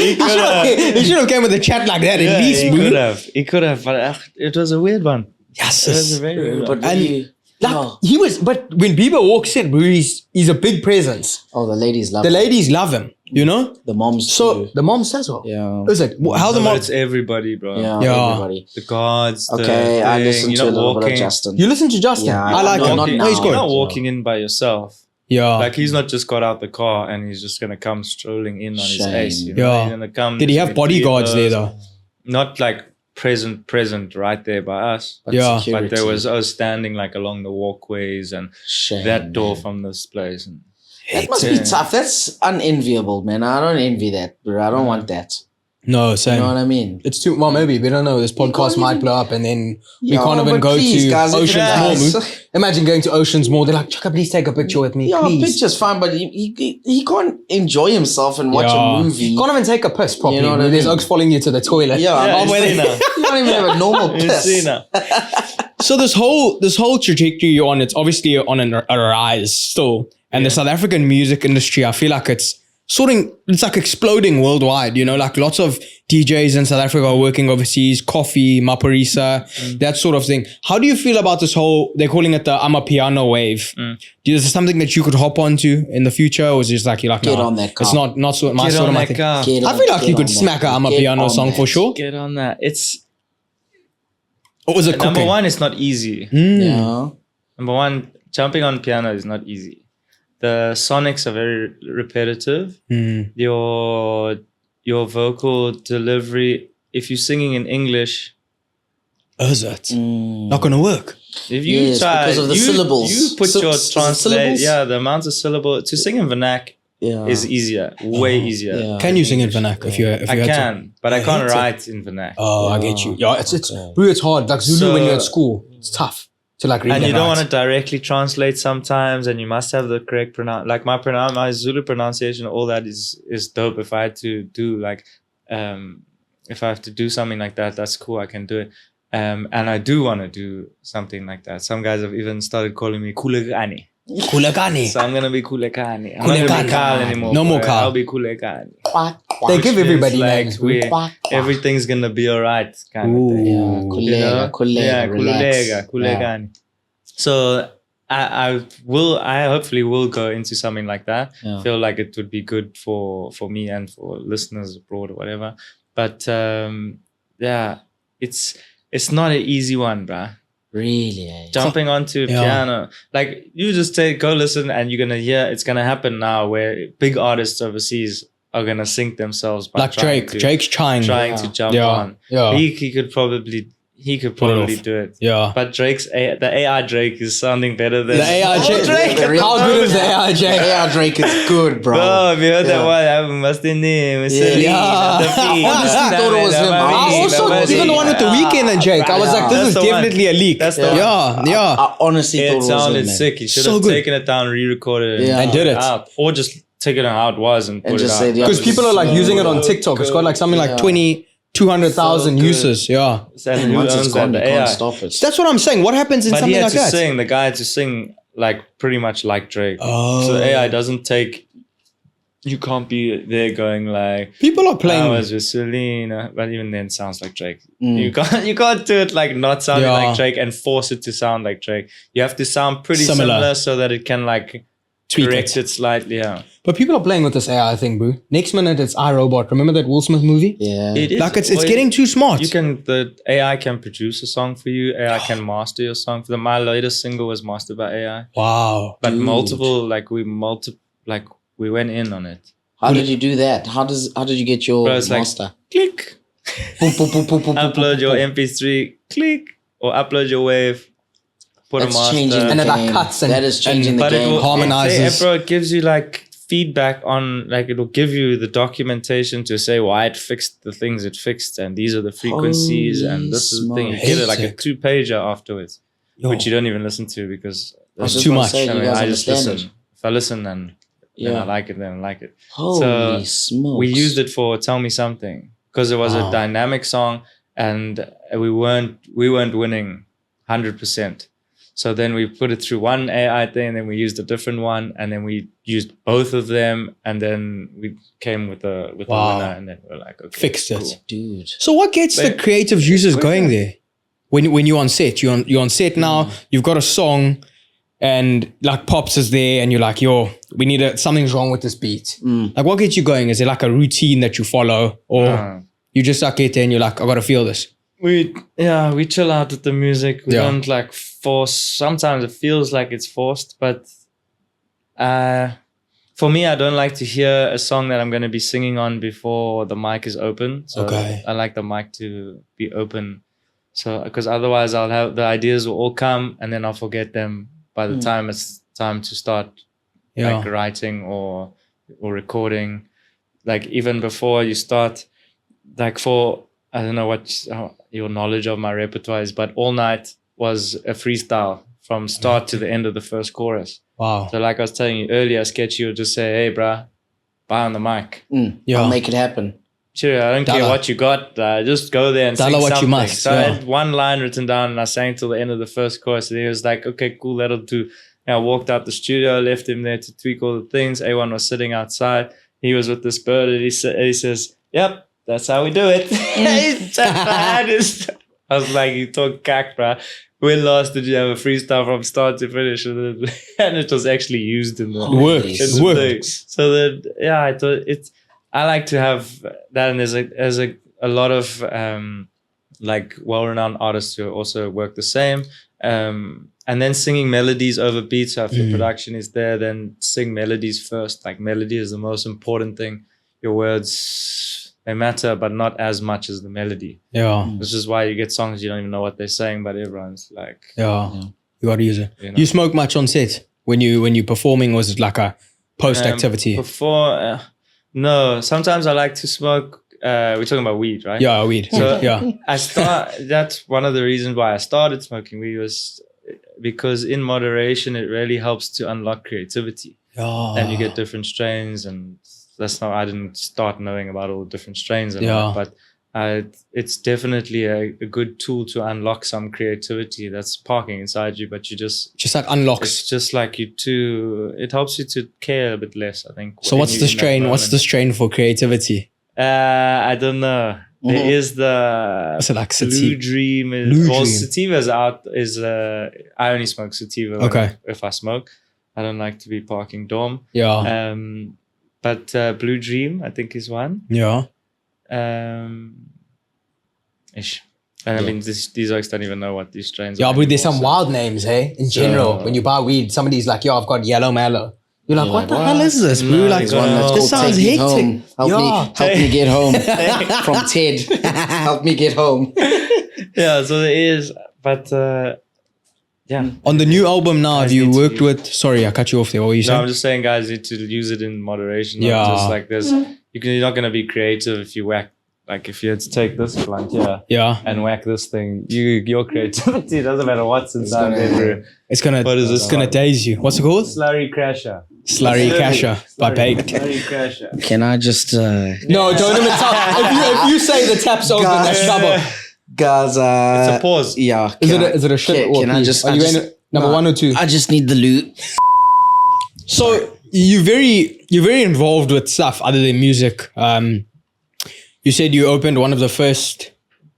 You should have came with a chat like that at least, he dude. could have. He could have, but it was a weird one. Yes. It was very, very But And- really, Like but when Bieber walks in, bro, he's a big presence. the ladies love The him. ladies love him, you know? The moms So too. the mom says so. Yeah. Is it? How the No, but mom? it's everybody, bro. Yeah, Yeah. everybody. The gods. Okay, the I thing, listened you're to a not little bit of walking- Justin. You listen to Justin. Yeah, I like no, him. not walking- now. He's You're good. not walking in by yourself. Yeah. Like he's not just got out the car and he's just gonna come strolling in on his Shame. ace. You know? Yeah. He's gonna come. Did he have bodyguards there though? Not like present right there by us. But Yeah. security. But there was us standing like along the walkways and Shame, that door man. from this place. And That must be tough. That's unenviable, man. I don't envy that, bro. I don't want that. No, You same. know what I mean? It's too well. Maybe we don't know. This podcast can't might even- blow up, and then we Yeah, can't even but go please, to guys, if it Ocean's does- Mall. Imagine going to Ocean's Mall. They're like, Chaka, please take a picture with me, Yeah, please. picture's fine, but he can't enjoy himself and watch Yeah. a movie. Can't even take a piss properly. You know what I There's mean? Oaks following you to the toilet. Yeah, Yeah, I'm you've seen her. you don't even have a normal You've piss. seen her. So this whole trajectory you're on, it's obviously on a rise still. And the South African music industry, I feel like it's like exploding worldwide, you know, like lots of DJs in South Africa are working overseas, Coffee, Maparisa, that sort of thing. How do you feel about this whole, they're calling it the Amapiano wave? Is this something that you could hop onto in the future? Or is it just like, you're like, Get no, on that car. it's not so, my Get sort on of my that thing. car. Get I on- feel like get you on could that. smack a Get Amapiano on song that. for sure. Get on that. It's Or was it number cooking? one. It's not easy. Yeah. Number one, jumping on piano is not easy. The sonics are very repetitive. Your vocal delivery, if you're singing in English, Is it? Not going to work. if you Yes, try, because of the syllables. you put your translate, syllables? yeah, the amount of syllable to sing in vernac Yeah. is easier, way easier. Yeah. Can you sing in vernac if you I had to? can, but I I can't hate it. write in vernac. Oh, I get you. Yeah, it's bro, it's hard. Like Zulu So- when you're at school, it's tough to like read And and you don't write. want to directly translate sometimes, and you must have the correct pronoun. Like my Zulu pronunciation, all that is dope. If I had to do like, if I have to do something like that, that's cool. I can do it. And I do want to do something like that. Some guys have even started calling me Kulekani. Kulekani. So I'm gonna be Kulekani. I'm not gonna Kulekani. be Kyle anymore. No more boy. Kyle. I'll be Kulekani. They Which give means, everybody like, names. Bro. everything's gonna be alright, kind of thing. Yeah, You know? kulega, Yeah, relax. kulegani. So I hopefully will go into something like that. Yeah. Feel like it would be good for me and for listeners abroad or whatever. But yeah, it's not an easy one, bruh. Really? Eh? Jumping onto Yeah. piano, like you just go listen and you're gonna hear it's gonna happen now where big artists overseas are gonna sync themselves by Like Drake. Drake's trying. trying to jump Yeah. on. Yeah. He could probably off. do it. Yeah. But the AI Drake is sounding better than The AI Drake. Drake. How good is the AI Drake? Yeah, Drake is good, bro. Bro, have you heard Yeah. that one? I must name Yeah. Honestly thought it was him. I also, even the one with the Weeknd and Drake, I was like, this That's is the one. definitely a leak. That's the Yeah. I honestly thought It it was sounded him, man. sick. He should So have good. taken it down, re-recorded it, Yeah. And did it. out, or just taken it how it was and put just it out. said, yeah, Because people are like So using it on TikTok. It's got like something like 200,000 So good. users. Yeah. And And who once it's owns that? gone, you The can't AI. stop it. That's what I'm saying. What happens in But he something had like to that? sing. The guy had to sing like pretty much like Drake. Oh. So AI doesn't take. You can't be there going like People are I playing. was with Selena, but even then it sounds like Drake. You can't do it like not sounding Yeah. like Drake and force it to sound like Drake. You have to sound pretty Similar. similar so that it can like Tweak correct it. it slightly. Yeah, But people are playing with this AI thing, boo. Next minute, it's iRobot. Remember that Will Smith movie? Yeah. it is. Like, it's Well, getting too smart. the AI can produce a song for you. AI can master your song. My latest single was mastered by AI, Wow. but Dude. we went in on it. How did you do that? How did you get your Bro, it's like- master? Click. Boom, boom, boom, boom, boom, Upload boom, your boom. MP3. Click or upload your wave. Put That's a master. changing the And it, like, game. cuts and- that is changing and- the But it game. will Harmonizes. bro, it gives you like feedback on, like it'll give you the documentation to say why it fixed the things it fixed, and these are the frequencies, Holy and this is the thing. You smokes. get it like a Hate 2-pager afterwards, Yo. which you don't even listen to because I was It's just too gonna much. say, you guys I just understand listen. it. If I listen, then Yeah. I like it. Then I like it. Holy smokes. We used it for "Tell Me Something" because it was Wow. a dynamic song, and we weren't winning 100%. So then we put it through one AI thing, and then we used a different one, and then we used both of them, and then we came with the Wow. winner, and then we're like, okay, Fixed it. cool. Dude. So what gets the Like, creative juices quicker. going there? when you're on set, you're on set now, you've got a song and like Pops is there and you're like, yo, we need something's wrong with this beat. Like what gets you going? Is it like a routine that you follow or you just like get there and you're like, I gotta feel this? We chill out with the music. We don't like force. Sometimes it feels like it's forced, but for me, I don't like to hear a song that I'm going to be singing on before the mic is open. So I like the mic to be open. So because otherwise I'll have the ideas will all come and then I'll forget them by the time it's time to start like writing or recording. Like even before you start, like I don't know what your knowledge of my repertoire is, but All Night was a freestyle from start to the end of the first chorus. Wow. So like I was telling you earlier, Sketchy would just say, hey, bruh, buy on the mic. I'll make it happen. Sure, I don't care what you got. Just go there and sing what something. You must. So I had one line written down and I sang till the end of the first chorus. And he was like, okay, cool, that'll do. And I walked out the studio, left him there to tweak all the things. A1 was sitting outside. He was with this bird and he says, yep, that's how we do it. I was like, you talk cack, bruh. When last did you have a freestyle from start to finish? And it was actually used in the works. So that I thought I like to have that, and there's a lot of like well-renowned artists who also work the same. And then singing melodies over beats. So if your production is there, then sing melodies first. Like melody is the most important thing. Your words, they matter, but not as much as the melody. Yeah. Which is why you get songs you don't even know what they're saying, but everyone's like, you got to use it. You smoke much on set when you performing, or is it like a post activity? Before, no. Sometimes I like to smoke. We're talking about weed, right? Yeah, weed. So that's one of the reasons why I started smoking weed, was because in moderation it really helps to unlock creativity. And you get different strains, and I didn't start knowing about all the different strains and all that, but it's definitely a good tool to unlock some creativity that's parking inside you, but you just like unlocks. It's just like it helps you to care a bit less, I think. So what's the strain? What's the strain for creativity? I don't know. There is the like Blue Dream. Sativa's out. I only smoke sativa if I smoke. I don't like to be parking dorm. Yeah. But Blue Dream, I think, is one. Yeah. Ish. And I mean, these oaks don't even know what these strains are. Yeah, but there's some wild names, hey? In general, when you buy weed, somebody's like, yo, I've got yellow mallow. You're like, what the hell is this, bro? Like, this sounds hectic. Help me get home. From Ted. Help me get home. Yeah, so there is, but yeah. On the new album now, have you worked with... Sorry, I cut you off there. What were you saying? No, I'm just saying guys need to use it in moderation. Yeah. Just like this. You're not going to be creative if you whack... Like if you had to take this blunt here and whack this thing, your creativity, it doesn't matter what's inside there. It's gonna daze you. What's it called? Slurry Crasher. Slurry Crasher by Baked. Slurry Crasher. Can I just... No, don't even tell. If you say the tap's open, that's trouble. Guys, it's a pause. Yeah. Is it a shit? Can I just... Are you number 1 or 2? I just need the loot. So you're very involved with stuff other than music. You said you opened one of the first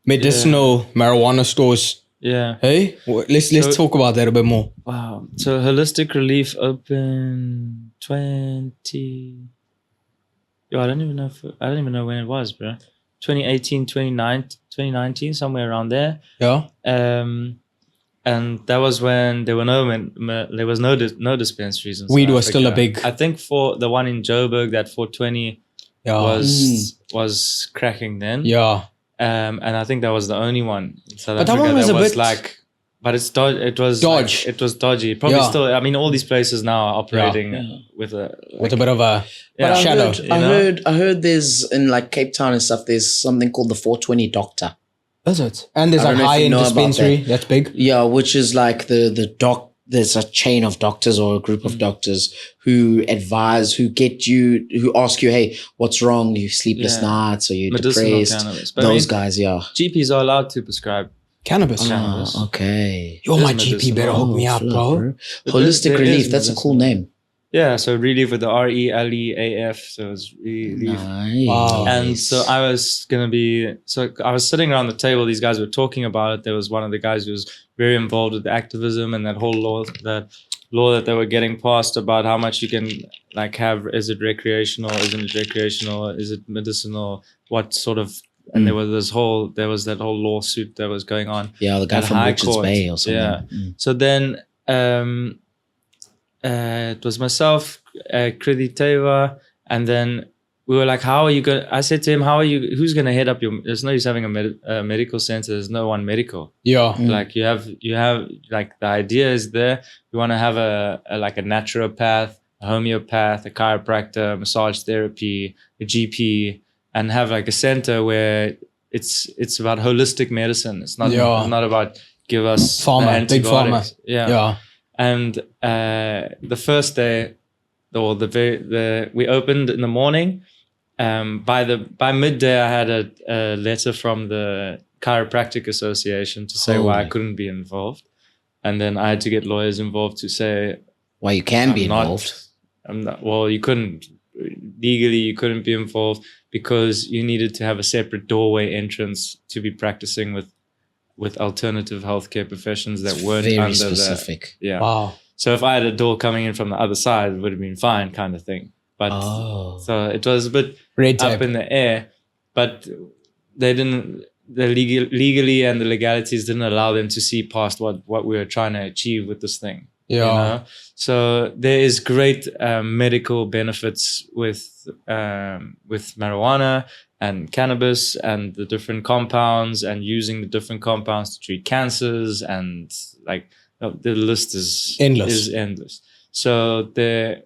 medicinal marijuana stores. Yeah. Hey, let's talk about that a bit more. Wow. So Holistic Relief opened 20. Yo, I don't even know when it was, bro. 2018, 2019, somewhere around there. Yeah. And that was when there was no dispensaries. Weed was still a big. I think for the one in Joburg, that 420 was cracking then. Yeah. And I think that was the only one in South Africa. That one was a bit like, but it was dodgy. It was dodgy. Probably still. I mean, all these places now are operating with a bit of a shadow. I heard there's in like Cape Town and stuff. There's something called the 420 Doctor. Is it? And there's a high-end dispensary that's big. Yeah, which is like the doc. There's a chain of doctors or a group of doctors who advise, who ask you, hey, what's wrong? You sleepless nights or you depressed? Cannabis. Those guys, yeah. GPs are allowed to prescribe cannabis. Okay. Yo, my GP better hook me up, bro. Holistic Relief, that's a cool name. Yeah, so relief with the RELEAF. So it's relief. Nice. Wow. And so I was I was sitting around the table. These guys were talking about it. There was one of the guys who was very involved with activism and that whole law that they were getting passed about how much you can like have. Is it recreational? Isn't it recreational? Is it medicinal? What sort of? And there was that whole lawsuit that was going on. Yeah, the guy from Richards Bay or something. Yeah. So then it was myself, Kriti Teva, and then we were like, how are you going? I said to him, who's going to head up there's no use having a medical center. There's no one medical. Yeah. Like you have like the idea is there. You want to have a naturopath, a homeopath, a chiropractor, massage therapy, a GP, and have like a center where it's about holistic medicine. It's not about give us pharma, big pharma. Yeah. And the first day, we opened in the morning. By midday, I had a letter from the Chiropractic Association to say why I couldn't be involved, and then I had to get lawyers involved to say why you can be involved. I'm not. Well, you couldn't legally. You couldn't be involved because you needed to have a separate doorway entrance to be practicing with alternative healthcare professions that weren't very under specific. Yeah. Wow. So if I had a door coming in from the other side, it would have been fine, kind of thing. But so it was a bit up in the air. But they didn't. Legally and the legalities didn't allow them to see past what we were trying to achieve with this thing. Yeah. You know? So there is great medical benefits with marijuana and cannabis and the different compounds and using the different compounds to treat cancers, and like the list is endless. So there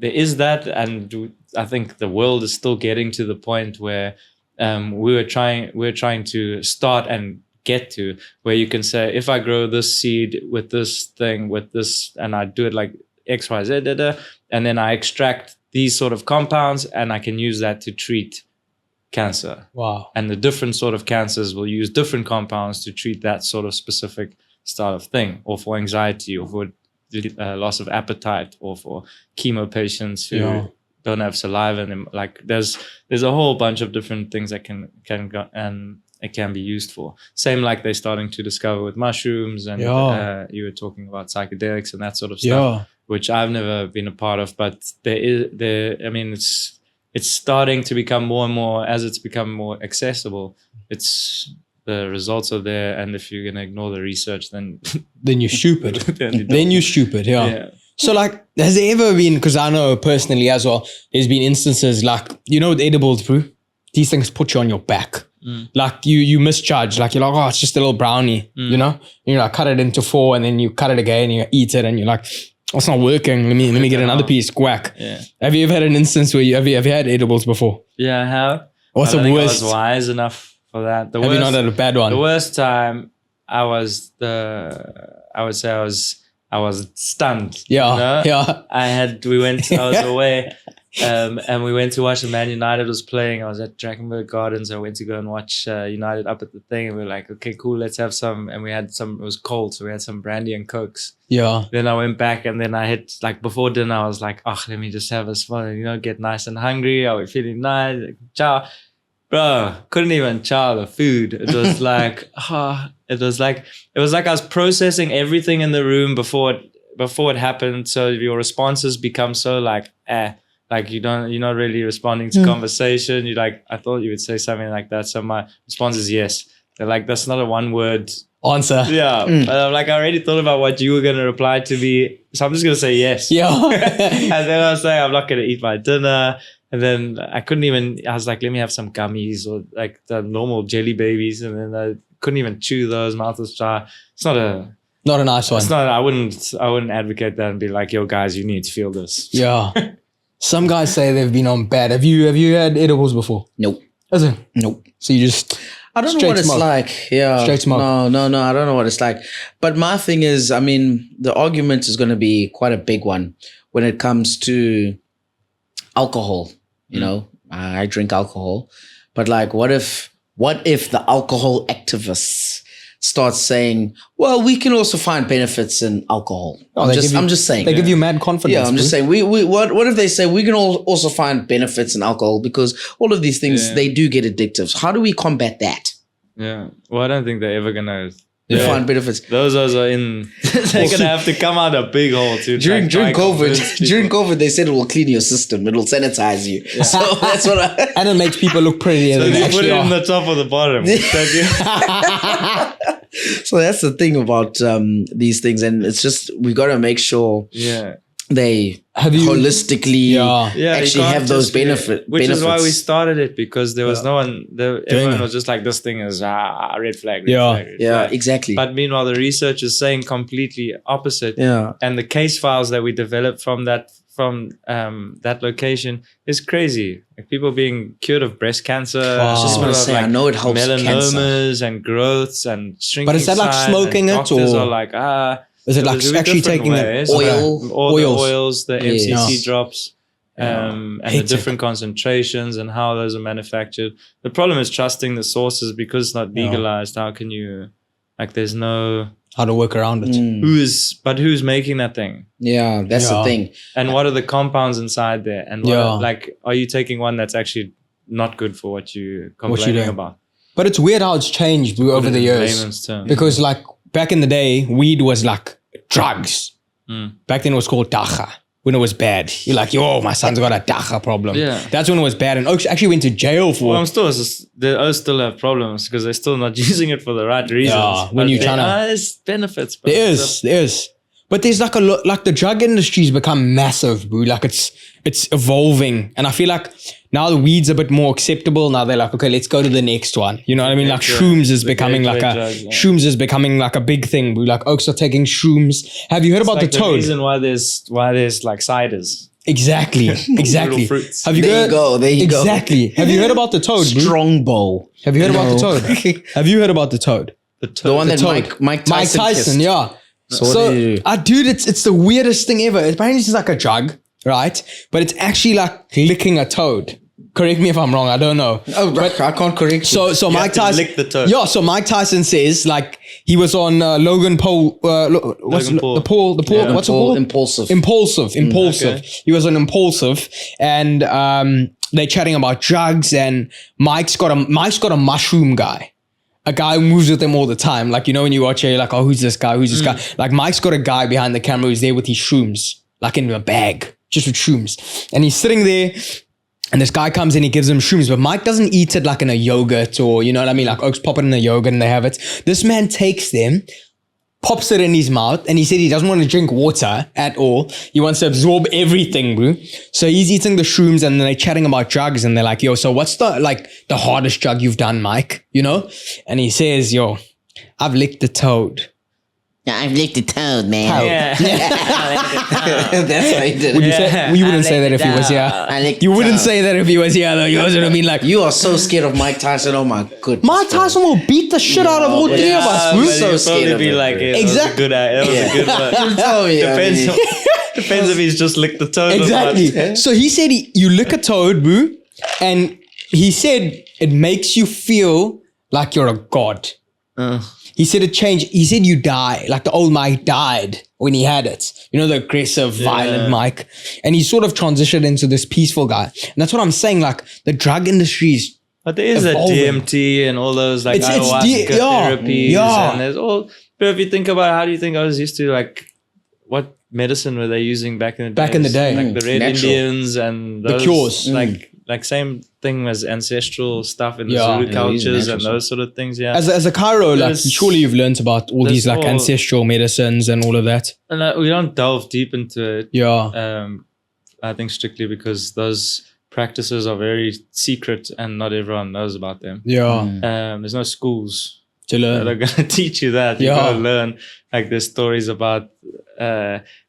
is that, and I think the world is still getting to the point where we're trying to start and get to where you can say, if I grow this seed with this thing, with this, and I do it like X, Y, Z, and then I extract these sort of compounds and I can use that to treat cancer. Wow. And the different sort of cancers will use different compounds to treat that sort of specific style of thing, or for anxiety, or for loss of appetite, or for chemo patients who don't have saliva. And like there's a whole bunch of different things that can go, and it can be used for. Same like they're starting to discover with mushrooms, and you were talking about psychedelics and that sort of stuff, which I've never been a part of, but it's starting to become more and more as it's become more accessible. It's the results are there, and if you're gonna ignore the research, then you're stupid. then you're stupid. Yeah. So like, has there ever been? Because I know personally as well, there's been instances like with edibles, bro. These things put you on your back. Like you misjudge. Like you're like, oh, it's just a little brownie. You like cut it into 4, and then you cut it again, and you eat it, and you're like, oh, it's not working. Let me get another piece. Whack. Yeah. Have you ever had an instance where have you had edibles before? Yeah, I have. What's the worst? I was wise enough for that. Have you not had a bad one? The worst time I was stunned. Yeah. Yeah. I was away. And we went to watch the Man United was playing. I was at Drakensberg Gardens. I went to go and watch United up at the thing, and we were like, okay, cool, let's have some. And we had some. It was cold, so we had some brandy and cokes. Yeah. Then I went back, and then I hit like before dinner. I was like, oh, let me just have a small, get nice and hungry. I was feeling nice. Like, chow, bro, couldn't even chow the food. It was like, it was like I was processing everything in the room before it happened. So your responses become so like, Like you're not really responding to conversation. You're like, I thought you would say something like that. So my response is yes. They're like, that's not a one word answer. Yeah. But I'm like, I already thought about what you were going to reply to me. So I'm just going to say yes. Yeah. And then I was like, I'm not going to eat my dinner. And then I was like, let me have some gummies or like the normal jelly babies. And then I couldn't even chew those. Mouth was dry. It's not a nice one. It's not, I wouldn't advocate that and be like, yo guys, you need to feel this. Yeah. Some guys say they've been on bad. Have you had edibles before? Nope. Is it? Nope. So you just I don't know what it's like. Yeah. Straight smoke. No. I don't know what it's like. But my thing is, I mean, the argument is going to be quite a big one when it comes to alcohol. You know, I drink alcohol, but like, what if the alcohol activists starts saying, well, we can also find benefits in alcohol. I'm just saying. They give you mad confidence. Yeah, I'm just saying. What if they say we can also find benefits in alcohol because all of these things, they do get addictive. How do we combat that? Yeah. Well, I don't think they're ever going to find benefits. Those are in. They're gonna have to come out a big hole too. During COVID, they said it will clean your system. It will sanitize you. Yeah. So that's what. And it makes people look prettier. So than they they put it actually in are. the top or the bottom. So that's the thing about these things, and it's just we got to make sure. Yeah. They holistically actually have those benefits. Which is why we started it, because there was no one, everyone was just like, this thing is red flag, red flag, red flag. Exactly. But meanwhile, the research is saying completely opposite. Yeah. And the case files that we developed from that location is crazy. Like people being cured of breast cancer. Wow. I just want to say, I know it helps melanomas cancer. and growths and shrinking. But is that like smoking it, doctors or are like, is it like actually taking the oils, the MCT drops, and the Hate different concentrations and how those are manufactured? The problem is trusting the sources, because it's not legalized. How can you, like, there's no how to work around it? Who's making that thing? Yeah, that's the thing. And what are the compounds inside there? And are you taking one that's actually not good for what you're complaining about? But it's weird how it's changed over the years. Because like back in the day, weed was like drugs. Back then it was called dacha. When it was bad, you're like, yo, my son's got a dacha problem. Yeah, that's when it was bad, and Oaks actually went to jail for. Well, they still have problems because they're still not using it for the right reasons. Yeah, when you're trying to, there's benefits. Bro. There is. But there's like like the drug industry's become massive, bro. Like it's evolving, and I feel like now the weed's a bit more acceptable. Now they're like, okay, let's go to the next one. You know what I mean? Like shrooms is becoming like shrooms is becoming like a big thing, bro. Like Oaks are taking shrooms. Have you heard about the toad? The reason why there's like ciders. Exactly. Have you there you go. Exactly. Have you heard about the toad, bro? Strongbow. Have you heard about the toad? Have you heard about the toad? The one that Mike Tyson kissed. Yeah. So dude, it's the weirdest thing ever. Apparently it's like a drug, right? But it's actually like licking a toad. Correct me if I'm wrong. I don't know. Oh, but I can't correct you. So Mike Tyson lick the toad. Yeah. So Mike Tyson says like he was on Logan Paul. What's it called? Impulsive. Okay. He was on Impulsive, and they're chatting about drugs. And Mike's got a mushroom guy. A guy who moves with him all the time. Like, you know, when you watch it, you're like, oh, who's this guy? Who's this guy? Like, Mike's got a guy behind the camera who's there with his shrooms, like in a bag, just with shrooms. And he's sitting there, and this guy comes in, he gives him shrooms, but Mike doesn't eat it like in a yogurt, or, you know what I mean? Like, Oaks pop it in a yogurt and they have it. This man takes them, pops it in his mouth, and he said he doesn't want to drink water at all. He wants to absorb everything, bro. So he's eating the shrooms, and then they're chatting about drugs, and they're like, yo, so what's the hardest drug you've done, Mike? You know? And he says, yo, I've licked the toad. I've licked the toad, man. Yeah. That's what he did. You wouldn't say that if he was here. You wouldn't say that if he was here, though. You know what I mean? Like, you are so scared of Mike Tyson. Oh my goodness. Mike Tyson will beat the shit out of all three of us, bro. So scared of be like, exactly. That was a good one. Tell me, Depends if he's just licked the toad. Exactly. So he said you lick a toad, bro, and he said it makes you feel like you're a god. He said it changed. He said you die. Like the old Mike died when he had it. You know, the aggressive, violent Mike. And he sort of transitioned into this peaceful guy. And that's what I'm saying. Like the drug industry is But there is evolving. a DMT and all those like ayahuasca therapies. And there's all. But if you think about it, how do you think I was used to like what medicine were they using back in the day? Back in the day. Like the Red Natural. Indians and those, the cures. Like same thing as ancestral stuff in the Zulu cultures and those sort of things. Yeah. As a chiro, like surely you've learned about all these like ancestral medicines and all of that. And we don't delve deep into it. Yeah. I think strictly because those practices are very secret and not everyone knows about them. Yeah. There's no schools to learn. that are going to teach you that. You've got to learn. Like there's stories about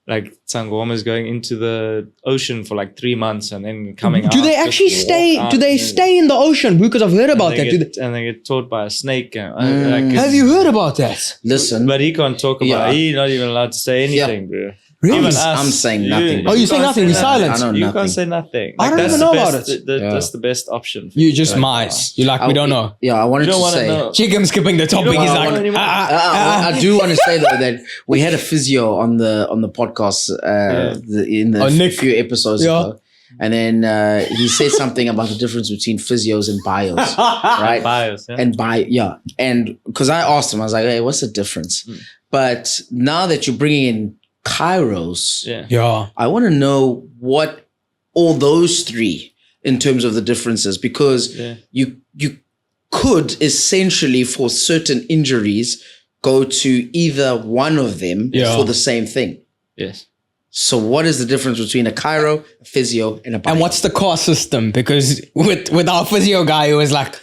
like Sangomas going into the ocean for like 3 months and then coming out. Do they actually stay? Do they stay in the ocean? Because I've heard about that. And they get taught by a snake. Have you heard about that? Listen. But he can't talk about it. He's not even allowed to say anything, bro. Really? Even us, I'm saying nothing. Oh, you say can't nothing, you're silent. I know You nothing. can't say nothing. I don't that's even the know about best- it. That's the best option. For You just Like, mice. You're like, we don't know. Yeah, I wanted You don't to want to say. know. Chickam skipping the topic. don't He's wanna like, know anymore. I do want to say though that we had a physio on the podcast in the Nick. few episodes Yeah. ago, and then he said something about the difference between physios and bios, right? Bios, yeah. And because I asked him, I was like, "Hey, what's the difference?" But now that you're bringing in chiros, yeah. yeah. I want to know what all those three in terms of the differences, because you could essentially for certain injuries go to either one of them for the same thing. Yes. So what is the difference between a chiro, a physio, and a bio? And what's the cost system? Because with our physio guy, he was like,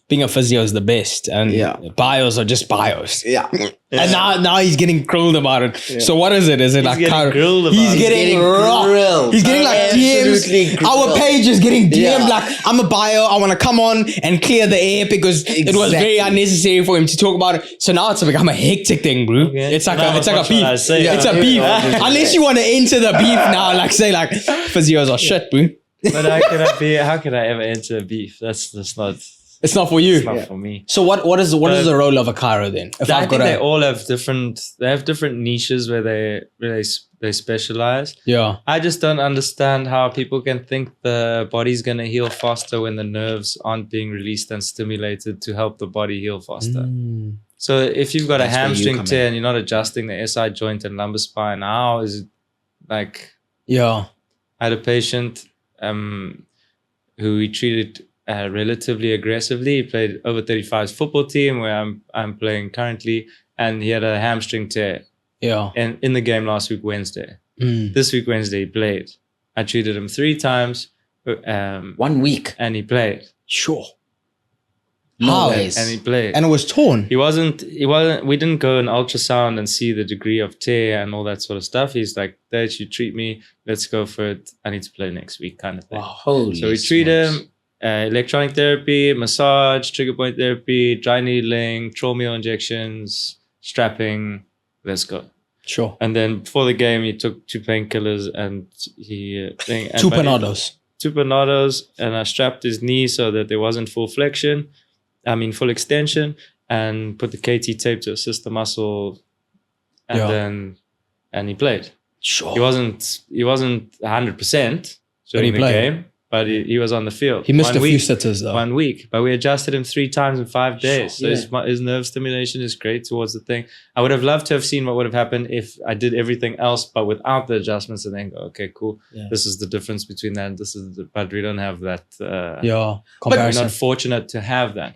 being a physio is the best. And bios are just bios. Yeah. And now he's getting grilled about it. So what is it? Is it like getting grilled about he's it. getting grilled. He's getting like Absolutely DMs. grilled. Our page is getting DM'd Yeah. like, I'm a bio. I want to come on and clear the air because it was very Exactly. unnecessary for him to talk about it. So now it's become a hectic thing, bro. Okay. It's like No, a that's what beef. I say. It's a Yeah. beef. Yeah. Unless you want to enter the beef now, like say like physios are shit, bro. But how can I ever enter a beef? That's not. It's not for you. It's not for me. So what is the role of a chiro then? If I I've think got they a all have different. They have different niches where they specialize. yeah. I just don't understand how people can think the body's gonna heal faster when the nerves aren't being released and stimulated to help the body heal faster. So if you've got That's a where you hamstring come tear in. and you're not adjusting the SI joint and lumbar spine, how is it like? Yeah. I had a patient who we treated relatively aggressively. He played over 35's football team where I'm playing currently, and he had a hamstring tear. Yeah. And in the game last week Wednesday, this week Wednesday he played. I treated him 3 times, 1 week. and he played. Sure. No How? ways. And he played. And it was torn. He wasn't. We didn't go and ultrasound and see the degree of tear and all that sort of stuff. He's like, Dad, you treat me. Let's go for it. I need to play next week, kind of thing. Wow. Holy So we treat smokes. him. Electronic therapy, massage, trigger point therapy, dry needling, trauma injections, strapping. Let's go. Sure. And then before the game, he took 2 painkillers and he Two panados. 2 panados, and I strapped his knee so that there wasn't full extension, and put the KT tape to assist the muscle, and he played. Sure. He wasn't 100% during the played. game, but he was on the field. He missed 1 a few week. sitters though. 1 week, but we adjusted him 3 times in 5 days. So Yeah. his nerve stimulation is great towards the thing. I would have loved to have seen what would have happened if I did everything else, but without the adjustments, and then go, okay, cool. Yeah. This is the difference between that. And but we don't have that. Yeah. We're Comparison. not fortunate to have that.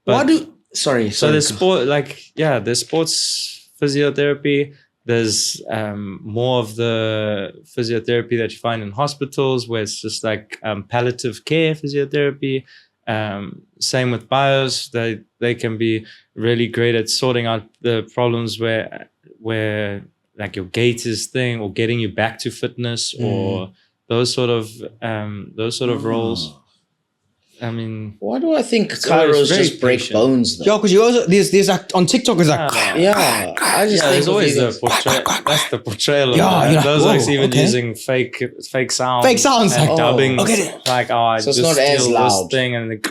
Why But, do... Sorry. so there's there's sports physiotherapy. There's more of the physiotherapy that you find in hospitals where it's just like palliative care physiotherapy. Same with bios. They can be really great at sorting out the problems where like your gait is thing, or getting you back to fitness, or those sort of roles. I mean, Why do I think always chiros very just break patient. bones though? Yeah, because you also there's like on TikTok is like Yeah, I just think there's of always it the as- portrayal. That's the portrayal. Of Yeah, it. you're like, Those whoa, like even okay. using fake sounds. Fake sounds, and like, dubbing. okay. Like, I So it's just not as steal loud. this thing, and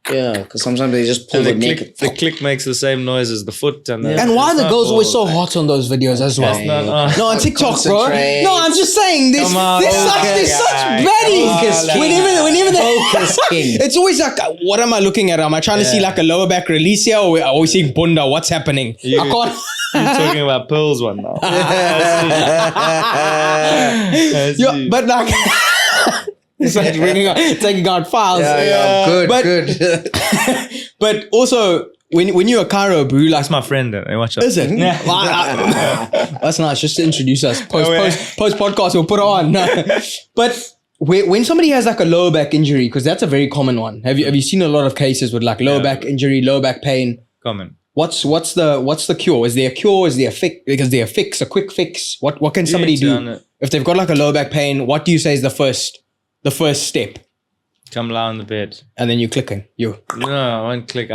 Yeah, because sometimes they just pull and the the neck. click makes the same noise as the foot. And And why are the girls always so hot on those videos as well? That's not- No, on TikTok, bro. Concentrate. No, I'm just saying there's Come on, there's such guys. baddies. Focus king. Whenever Focus king. it's always like, what am I looking at? Am I trying to see like a lower back release here, or are we seeing bunda? What's happening? You- I can't. You're talking about pearls one now. Yeah, but like, it's like taking out files. Good, But- good. But also, when you're a chiro, bro, like, That's my friend. Watch out. is it? Yeah. Well, that's nice. Just to introduce us. Post podcast, we'll put it on. But when somebody has like a lower back injury, because that's a very common one. Have you seen a lot of cases with like lower back injury, lower back pain? Common. What's the cure? Is there a cure? Is there a fix? Because there a fix, a quick fix. What can somebody need to do un- if they've got like a lower back pain? What do you say is the first step? Come lie on the bed. And then you're clicking. No, I won't click.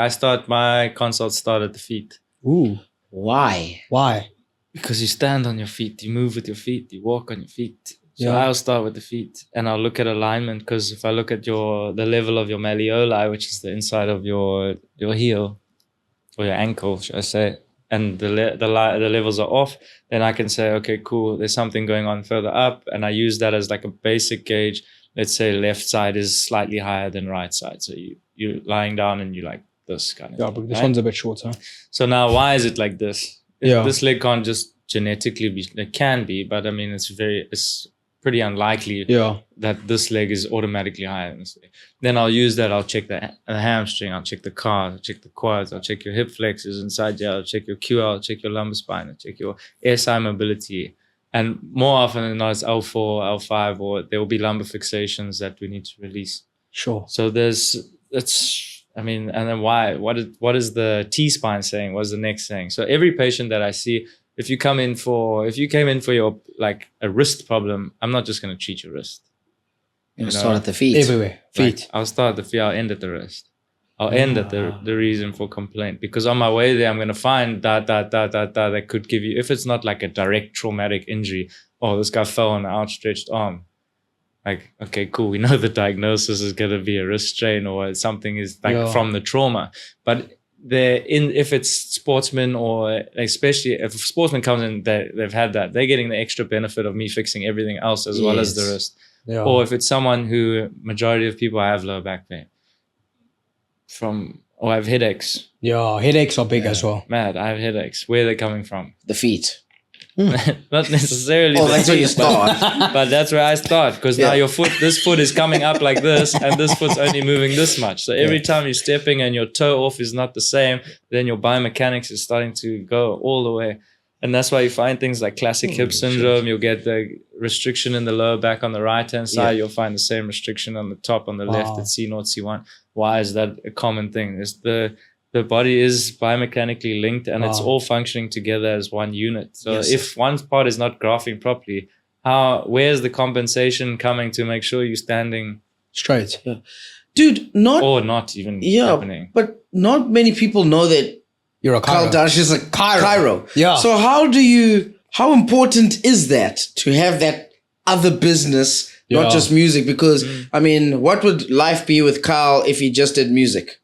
My consults start at the feet. Ooh. Why? Why? Because you stand on your feet, you move with your feet, you walk on your feet. So Yeah. I'll start with the feet and I'll look at alignment, because if I look at the level of your malleoli, which is the inside of your heel or your ankle, should I say, and the levels are off, then I can say, okay, cool, there's something going on further up, and I use that as like a basic gauge. Let's say left side is slightly higher than right side, so you're lying down and you like this kind of Yeah, thing, but this right? one's a bit shorter. So now, why is it like this? Yeah. This leg can't just genetically be. It can be, but I mean, it's pretty unlikely Yeah. that this leg is automatically higher than this leg. Then I'll use that. I'll check the hamstring. I'll check the calves. I'll check the quads. I'll check your hip flexors inside here. I'll check your QL. I'll check your lumbar spine. I'll check your SI mobility. And more often than not, it's L4, L5, or there will be lumbar fixations that we need to release. Sure. So and then why? What is the T-spine saying? What's the neck saying? So every patient that I see, if you came in for your like a wrist problem, I'm not just going to treat your wrist. You start at the feet. Everywhere. Feet. Like, I'll start at the feet. I'll end at the wrist. I'll end at the reason for complaint, because on my way there, I'm going to find that could give you, if it's not like a direct traumatic injury, oh, this guy fell on an outstretched arm. Like, okay, cool. We know the diagnosis is going to be a wrist strain or something is like from the trauma. But if it's sportsmen, or especially if a sportsman comes in, they've had that, they're getting the extra benefit of me fixing everything else as well as the wrist. Yeah. Or if it's someone who, majority of people have lower back pain or have headaches. Yeah, headaches are big as well. Mad, I have headaches. Where are they coming from? The feet. Not necessarily. Oh, that's where you start. But that's where I start, because now this foot is coming up like this, and this foot's only moving this much. So every time you're stepping and your toe off is not the same, then your biomechanics is starting to go all the way. And that's why you find things like classic hip syndrome. You'll get the restriction in the lower back on the right-hand side. You'll find the same restriction on the top on the left at C0, C1. Why is that a common thing? It's the body is biomechanically linked, and it's all functioning together as one unit. So if one part is not graphing properly, where's the compensation coming to make sure you're standing straight? Yeah. Dude, or not even happening? But not many people know that you're a Kyle Deutsch is a chiro. Yeah. So how important is that to have that other business, not just music? Because I mean, what would life be with Kyle if he just did music?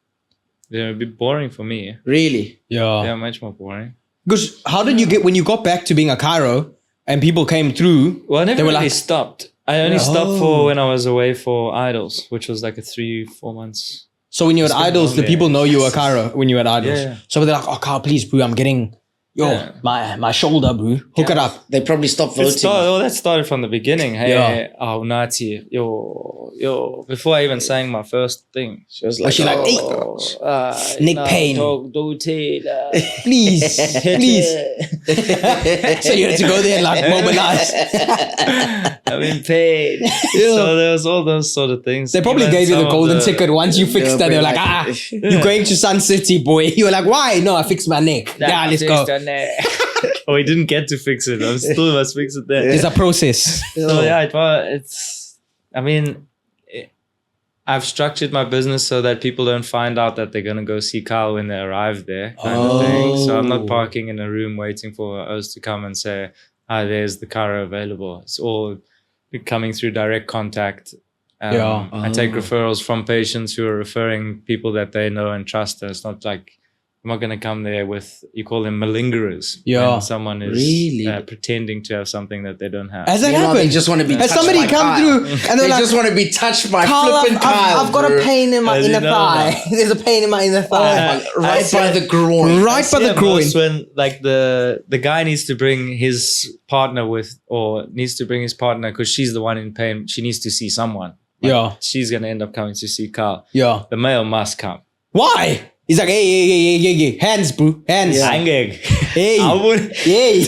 Yeah, it'd be boring for me. Really? Yeah, much more boring. Because how did you get, when you got back to being a chiro and people came through? Well, I never really stopped. I only stopped for when I was away for Idols, which was like a 3-4 months. So when you had Idols, the people know you were a chiro when you had Idols. Yeah. So they're like, oh, Kyle, please, bro, I'm getting, my shoulder, bro. Hook it up. They probably stopped voting. That started from the beginning. Hey, Nazi, yo, before I even sang my first thing. She was like, Nick Payne. Please. So you had to go there and like mobilize. I'm in pain. So there was all those sort of things. They probably gave you the golden ticket once you fixed that. They were like, you're going to Sun City, boy. You were like, why? No, I fixed my neck. Yeah, let's go. Oh, we didn't get to fix it. I still must fix it there. It's a process. So I've structured my business so that people don't find out that they're going to go see Kyle when they arrive there, kind of thing. So I'm not parking in a room waiting for us to come and say, hi, there's the chiro available. It's all coming through direct contact. I take referrals from patients who are referring people that they know and trust. And it's not like, I'm not going to come there with, you call them malingerers. Yeah. When someone is really pretending to have something that they don't have. Has that happened? They just want to be Has touched somebody by come Kyle. through and they're They like, just want to be touched by Kyle, flipping Kyle. I've got a pain in my inner thigh. There's a pain in my inner thigh. Right by the groin. Right by the groin. When like the guy needs to bring his partner because she's the one in pain. She needs to see someone. She's going to end up coming to see Kyle. Yeah. The male must come. Why? He's like, hey, hands, bro, hands. Hey, I would. Hey.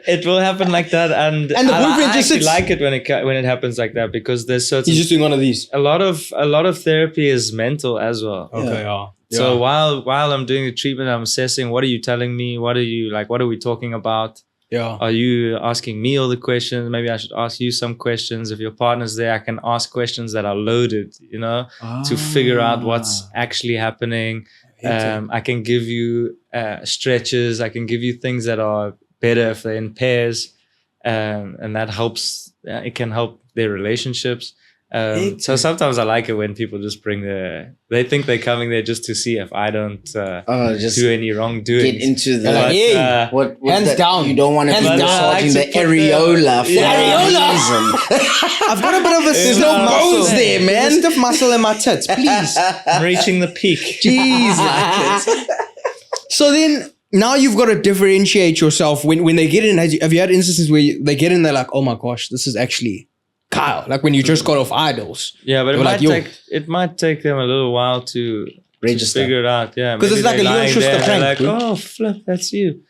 It will happen like that, and the boyfriend just sits. like it when it happens like that, because there's certain. He's just doing one of these. A lot of therapy is mental as well. Okay, yeah. So while I'm doing the treatment, I'm assessing, what are you telling me? What are you like? What are we talking about? Yeah. Are you asking me all the questions? Maybe I should ask you some questions. If your partner's there, I can ask questions that are loaded, to figure out what's actually happening. I can give you stretches. I can give you things that are better if they're in pairs, and that helps. It can help their relationships. So sometimes I like it when people just bring they think they're coming there just to see if I don't just do any wrongdoing. get into the Like, hey, what hands that, down. You don't want to be Hands down. massaging I like the to put areola for areola. no reason. I've got a bit of a There's stiff no muscle bones there, man. There's a stiff muscle in my tits, please. I'm reaching the peak. Jeez, like So then, now you've got to differentiate yourself when they get in. Have you had instances where they get in, they're like, oh my gosh, this is actually Kyle. Like when you just got off Idols. Yeah, but They were like, yo. it might take them a little while to Register. figure it out. Yeah, 'Cause it's maybe like a they're Leon lying Schuster there and prank, they're dude. like, oh, flip, that's you.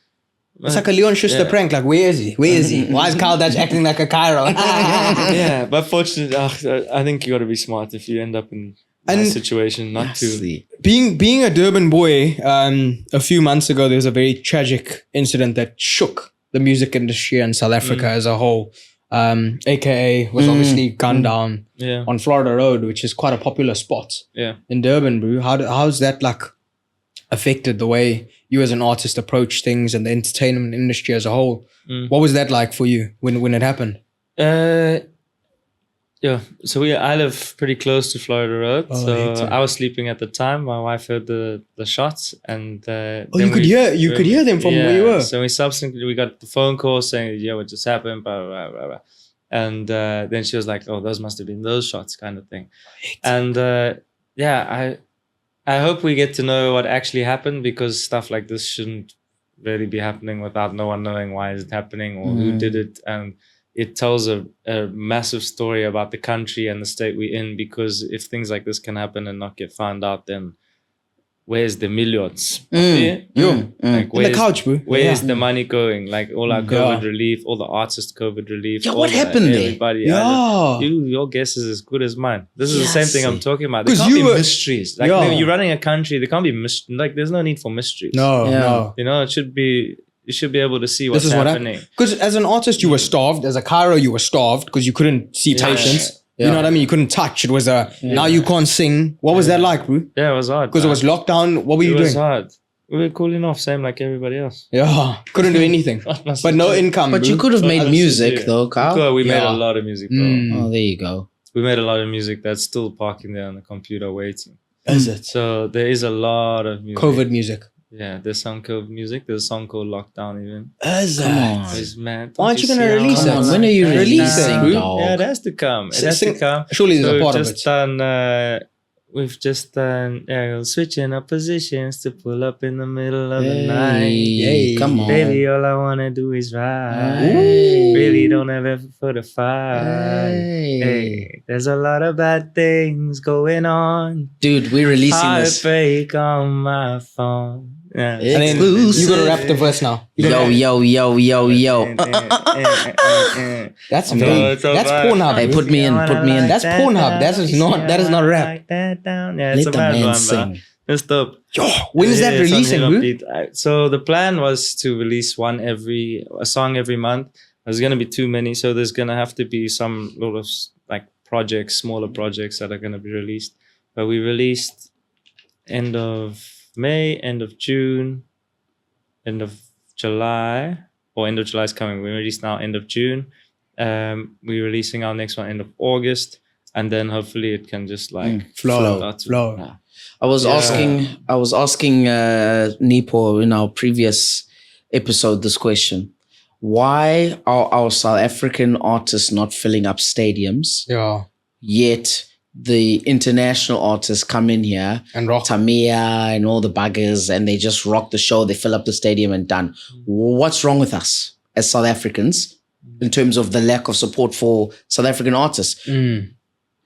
It's like a Leon Schuster Yeah. prank. Like, where is he? Where is he? Why is Kyle Deutsch acting like a Cairo? Yeah, but fortunately, I think you got to be smart if you end up in a And- situation not to. See. Being a Durban boy, a few months ago, there was a very tragic incident that shook the music industry and South Africa as a whole. AKA was obviously gunned down Yeah, on Florida Road, which is quite a popular spot yeah. in Durban, bro. How's that like affected the way you as an artist approach things and the entertainment industry as a whole? What was that like for you when it happened? Yeah, so I live pretty close to Florida Road. Oh, so hectic. I was sleeping at the time. My wife heard the shots, and Oh, you could hear them from where you were. So we subsequently got the phone call saying, "Yeah, what just happened?" Blah blah blah blah. And then she was like, "Oh, those must have been those shots," kind of thing. And yeah, I hope we get to know what actually happened, because stuff like this shouldn't really be happening without no one knowing why is it happening or who did it. And it tells a massive story about the country and the state we're in, because if things like this can happen and not get found out, then where's the millions? Yo, Like, in the couch, bro. where's the money going? Like all our Yeah. COVID relief, all the artists' COVID relief. Yeah, all what happened there? Everybody. Yeah. Your guess is as good as mine. This is the Yeah, same thing I'm see. talking about. There 'Cause can't you be were- mysteries. Like Yeah. you're running a country, there can't be like there's no need for mysteries. No, Yeah. no. You know, it should be. You should be able to see what's This is what happening. happened. Because as an artist, you were starved. As a Cairo, you were starved because you couldn't see Yeah. patients. Yeah. You know what I mean? You couldn't touch. It was now you can't sing. What was that like, bro? Yeah, it was hard. Because it man. was lockdown. What were you It was doing? hard. We were cooling off, same like everybody else. Yeah, couldn't do anything. But no income. But bro. you could have made Honestly, music yeah. though, Kyle. We made Yeah. a lot of music, bro. Oh, there you go. We made a lot of music that's still parking there on the computer waiting. Is it So there is a lot of music. COVID music? Yeah, there's some COVID music. There's a song called Lockdown even. Is Come on. It's mad. Why aren't you Don't gonna see release how that? Come on, much when are you I releasing, can? dog? Yeah, it has to come. It has to come. Surely there's a So part we've of just it. done. We've just done. Yeah, switching up positions to pull up in the middle of the night. Hey, come on. Baby, all I wanna do is ride. Hey. Really don't have effort for the fight. Hey. Hey, there's a lot of bad things going on. Dude, we're releasing this. Heartbreak on my phone. Yeah. And then Exclusive. you gotta rap the verse now. Yo. That's No, very. it's a That's vibe. Pornhub. Hey, bro. put me in. That's Pornhub. That is not rap. Yeah, Let it's a the bad man one, bro. sing. It's dope. Yo, when is that Yeah, it's on releasing, Hip bro? Hop Beat. So the plan was to release a song every month. There's gonna be too many, so there's gonna have to be some lot of like projects, smaller projects that are gonna be released. But we released end of May, end of June, end of July, or end of July is coming. We released now end of June. We're releasing our next one end of August, and then hopefully it can just like Flow. Yeah. I was asking Nipo in our previous episode this question. Why are our South African artists not filling up stadiums, Yeah, yet the international artists come in here, and rock. Tamia and all the buggers, and they just rock the show, they fill up the stadium and done. What's wrong with us as South Africans in terms of the lack of support for South African artists?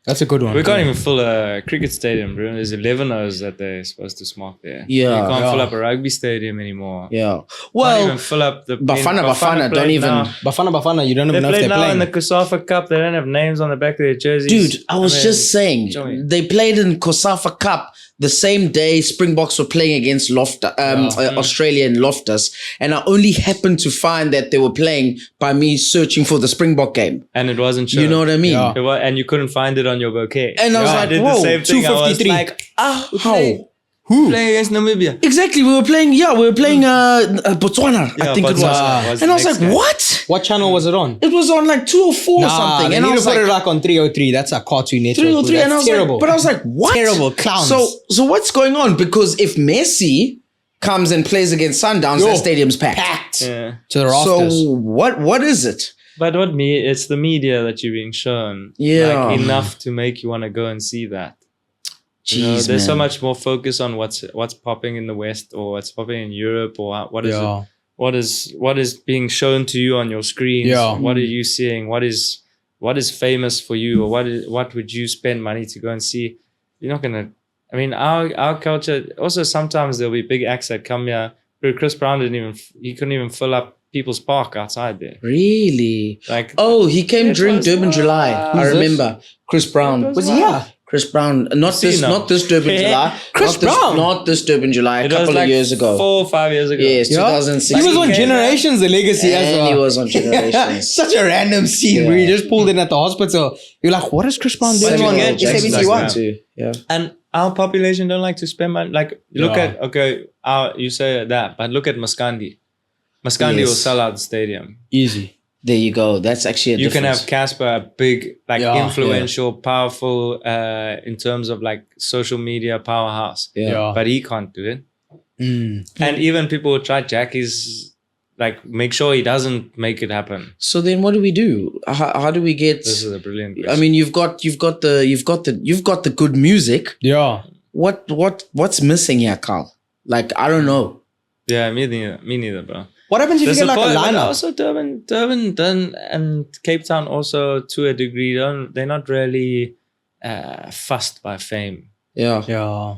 That's a good one. We can't even fill a cricket stadium, bro. There's 11 O's that they're supposed to smoke there. Yeah. You can't Yeah. fill up a rugby stadium anymore. Yeah. Can't Well, even fill up the Bafana, don't even. Bafana, you don't They even know if play they're now in playing. the Kosafa Cup. They don't have names on the back of their jerseys. Dude, I was just saying, show me. they played in Kosafa Cup the same day Springboks were playing against Australia in Loftus, and I only happened to find that they were playing by me searching for the Springbok game. And it wasn't sure. You know what I mean? Yeah. And you couldn't find it on your bouquet. And I was I like, did whoa, the same thing. I was 253. like, How? Who? Playing against Namibia. Exactly. We were playing Botswana, I think it was. Botswana And I was the like, next guy. what? What channel was it on? It was on like 204 or something. They And I need to was put like, it like on 303. That's a Cartoon Network. 303. And I was terrible. like, but I was like, what? Terrible clowns. So what's going on? Because if Messi comes and plays against Sundowns, that stadium's packed. Yeah. to the rafters. So what is it? But it's the media that you're being shown. Yeah. Like enough to make you want to go and see that. Jeez, You know, there's so man. much more focus on what's popping in the West or what's popping in Europe or what is being shown to you on your screens. Yeah. What are you seeing? What is famous for you, or what would you spend money to go and see? You're not gonna. I mean, our culture. Also, sometimes there'll be big acts that come here. Chris Brown couldn't even fill up People's Park outside there. Really? Like, Oh, he came during was- Durban July. I Who's remember. Chris Brown. Was he here? Chris Brown. Not this Durban July. Chris Brown? Not this Durban July. A it was couple like of years ago. 4 or 5 years ago. Yes, Yeah. 2016. He was on came Generations, The Legacy as and well. he was on Generations. Such a random scene where he just pulled in at the hospital. You're like, what is Chris Brown doing you on get Jackson SABC1? like that. too. Yeah. And our population don't like to spend money. Like, look Yeah. at, you say that, but look at Maskandi. Maskandi will Yes. sell out the stadium. Easy. There you go. That's actually a You can difference. have Casper, a big, like Yeah, influential, powerful, in terms of like social media powerhouse. Yeah. But he can't do it. Mm. And even people who try Jackie's, like, make sure he doesn't make it happen. So then, what do we do? How do we get? This is a brilliant I question. mean, you've got the good music. Yeah. What's missing here, Carl? Like, I don't know. Yeah, me neither, bro. What happens if you get like a But lineup? also Durban and Cape Town also to a degree they're not really fussed by fame. Yeah. Yeah.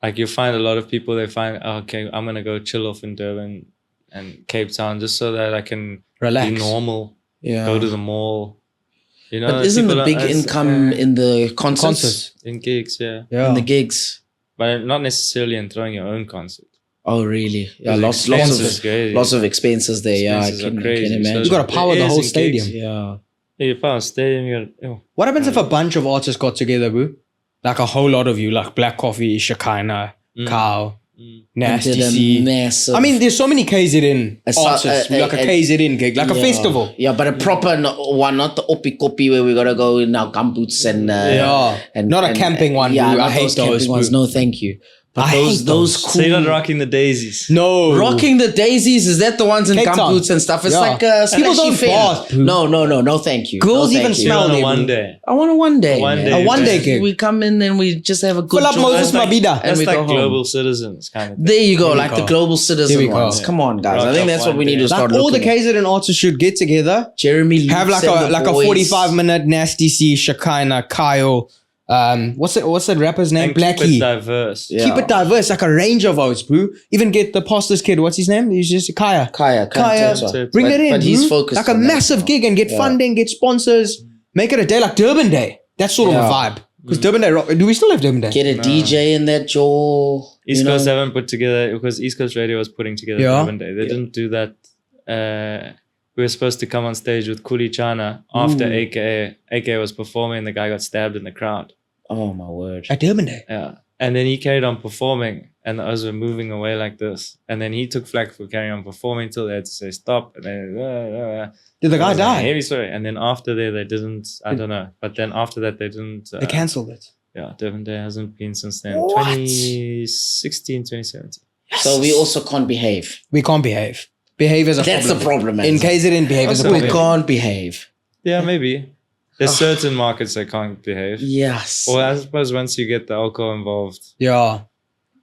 Like you find a lot of people, they find, oh, okay, I'm gonna go chill off in Durban and Cape Town just so that I can Relax. be normal, Yeah. go to the mall. You know, But isn't people the big don't- income in the concerts? Concerts. in gigs, yeah, Yeah. In the gigs? but not necessarily in throwing your own concert. Oh, really? Yeah, The lots expenses crazy. of expenses there. Expenses Yeah, I are can crazy. imagine. You gotta power the There whole is in stadium. gigs. Yeah. Yeah, you power a stadium. You got, What happens if a bunch of artists got together, boo? Like a whole lot of you, like Black Coffee, Shekhinah, Kyle, Nasty Did a C. massive. I mean, there's so many KZN artists, like a KZN gig, like a yeah. festival. Yeah, but a proper one, not the oppie copy where we gotta go in our gumboots and and Not a camping one, Yeah, boo. I not hate those those, camping ones. boo. No, thank you. But I hate those those. cool. so you're not rocking the daisies. No. Rocking the daisies, is that the ones in Cape Town. gumboots and stuff? It's Yeah. like a People splashy don't fair. bath, boo. No, thank you. Girls No, even thank you. smell You're on a them. one day. I want a one day. One man. day. A one day Just- gig. We come in and we just have a good Fill up job. Moses That's like- Mabida. And That's we like go home. global citizens kind of thing. There you go, There we like go. the global There citizen we go. ones. Come on, guys. I Rock think up that's what one we need day. to start Like all the looking at. KZN artists should get together, Jeremy have Lutz like and a the like a boys. 45-minute Nasty C, Shekhinah, Kyle. What's that rapper's name? And keep Blackie. it diverse. Yeah. Keep it diverse, like a range of votes, boo. Even get the pastor's kid. What's his name? He's just Kaya. Kaya. Toto. Bring But- it in. but he's boo. focused like a on that massive now. gig and get Yeah. funding, get sponsors. Make it a day like Durban Day. That's sort of Yeah. a vibe. Because Durban Day, do we still have Durban Day? Get a DJ in that jaw. East Coast haven't put together, because East Coast Radio was putting together Yeah. Urban Day. They didn't do that. We were supposed to come on stage with Kuli Chana after AKA. AKA was performing, the guy got stabbed in the crowd. Oh my word. At Durban Day. Yeah. And then he carried on performing, and the others were moving away like this. And then he took flack for carrying on performing till they had to say stop. And then, Did the guy it was a die? Heavy story. And then after there, they didn't, I don't know. But then after that, they didn't. They cancelled it. Yeah, Durban Day hasn't been since then. What? 2016, 2017. So we also can't behave. We can't behave. Behave is a That's problem. the problem, man. In KZN, behave is a Also we problem. can't behave. Yeah, maybe. There's certain markets that can't behave. Yes. Well, I suppose once you get the alcohol involved. Yeah.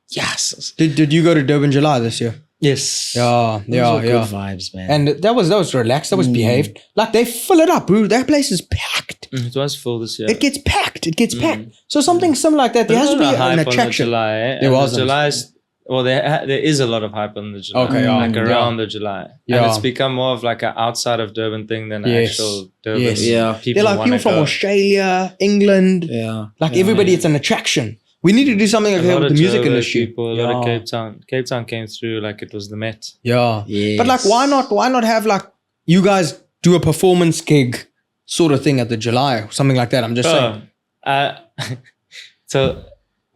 Yes. Did you go to Durban July this year? Yes. Yeah, Those are yeah. good vibes, man. And that was relaxed. That was behaved. Like they fill it up, bro. That place is packed. It was full this year. It gets packed. It gets packed. So something similar like that. There has to be There's a lot an of hype on the attraction. July. There wasn't. July's, well, there is a lot of hype on the July. Okay, yeah. Like Yeah. around the July. Yeah. And it's become more of like an outside of Durban thing than an Yes. actual Durban. Yes. Yeah. People They're like wanna people from go. Australia, England. yeah. Like everybody, it's an attraction. We need to do something like A that lot with of the music Joburg industry. people, a lot of Cape Town. Cape Town came through like it was the Met. Yeah. Yes. But like, why not have like you guys do a performance gig sort of thing at the July or something like that? I'm just saying. So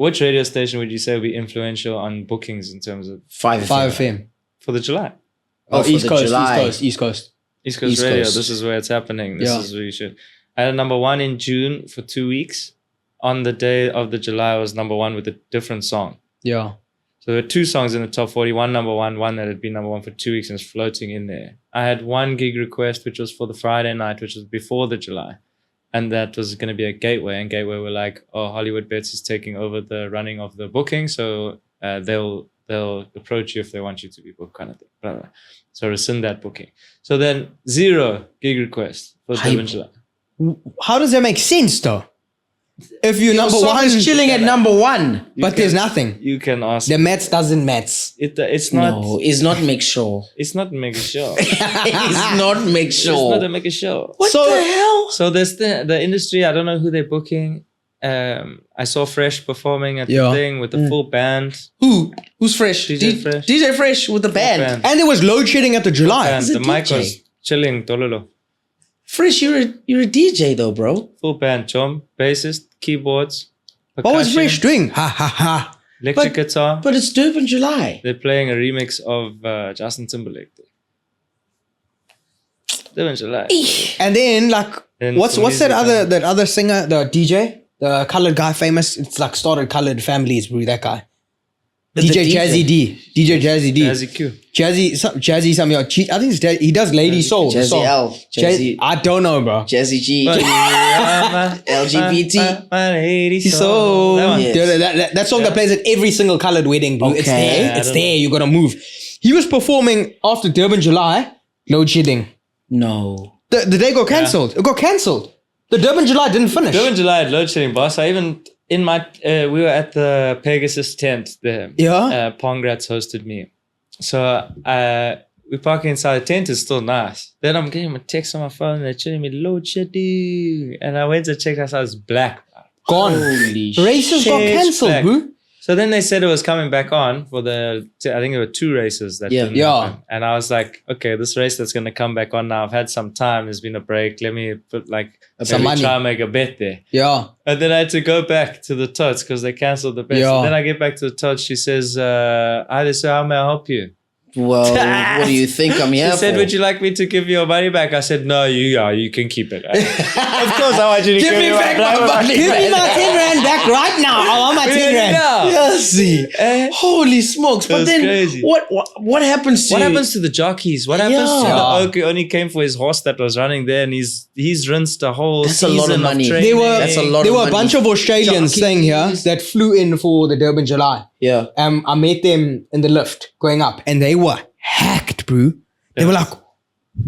Which radio station would you say would be influential on bookings in terms of 5 FM. for the July? Oh, for East the Coast, July. East Coast. East Coast East Radio. Coast. This is where it's happening. This Yeah. is where you should. I had a number 1 in June for 2 weeks. On the day of the July, I was number 1 with a different song. Yeah. So there were 2 songs in the top 40. One number 1, one that had been number 1 for 2 weeks and was floating in there. I had 1 gig request, which was for the Friday night, which was before the July. And that was going to be a Gateway. And Gateway were like, oh, Hollywood Bets is taking over the running of the booking. So they'll approach you if they want you to be booked, kind of thing. Blah, blah. So rescind that booking. So then 0 gig request for Durban July. How does that make sense though? If you're Your number song 1, is chilling at number 1. but there's nothing. You can ask. The maths doesn't match. It's not. No, it's not make sure. It's not make a show. It's not make It's sure. not a make a show. What the hell? So there's the industry. I don't know who they're booking. I saw Fresh performing at Yeah. the thing with the full band. Who's Fresh? DJ Fresh. DJ Fresh with the band. band. And there was load shedding at the July. And He's a the mic DJ. was chilling, tololo. Fresh, you're a DJ though, bro. Full band, chom, bassist, keyboards, What was percussion, Fresh doing? Ha ha ha. electric guitar. But it's Durban July. They're playing a remix of Justin Timberlake. Durban July. And then like, And what's some that music that other singer, the DJ, the colored guy, famous? It's like started Colored Families, bro. That guy. DJ Jazzy D. DJ Jazzy D. Jazzy Q. Jazzy something. I think it's he does Lady Soul. the Jazzy song. L. Jazzy. I don't know, bro. Jazzy G. LGBT. So That one. Yeah. that song that plays at every single colored wedding, bro. It's Okay. there. Yeah, I It's don't there. You gotta move. He was performing after Durban July. Load shedding. No. The day got cancelled. It got cancelled. The Durban July didn't finish. During July at load shedding, boss. I even in my we were at the Pegasus tent there. Yeah. Pongrats hosted me. So we parking inside the tent is still nice. Then I'm getting a text on my phone. They're telling me load shedding, and I went to check outside. It's black. Gone. Holy Races got shit, cancelled, black. bro. So then they said it was coming back on for I think there were 2 races that Yeah. didn't Yeah. happen. And I was like, okay, this race that's going to come back on now, I've had some time. There's been a break. Let me put Some money. try and make a bet there. Yeah. And then I had to go back to the tots because they cancelled the bet. Yeah. So then I get back to the tots. She says, hi, sir, how may I help you? Well, what do you think I'm here She said, for? would you like me to give you your money back? I said, no, you can keep it. Of course I want you to Give me back my money. Give me my 10 rand back right now. I want my 10 rand. Yes, see. Holy smokes. But That's then crazy. what happens to What happens to the jockeys? What happens to Yeah. the oak who only came for his horse that was running there and he's rinsed a whole That's a season lot of money. training. That's a lot There of were a money. bunch of Australians staying here that flew in for the Durban July. Yeah. I met them in the lift going up and they were hacked, bro. They were like,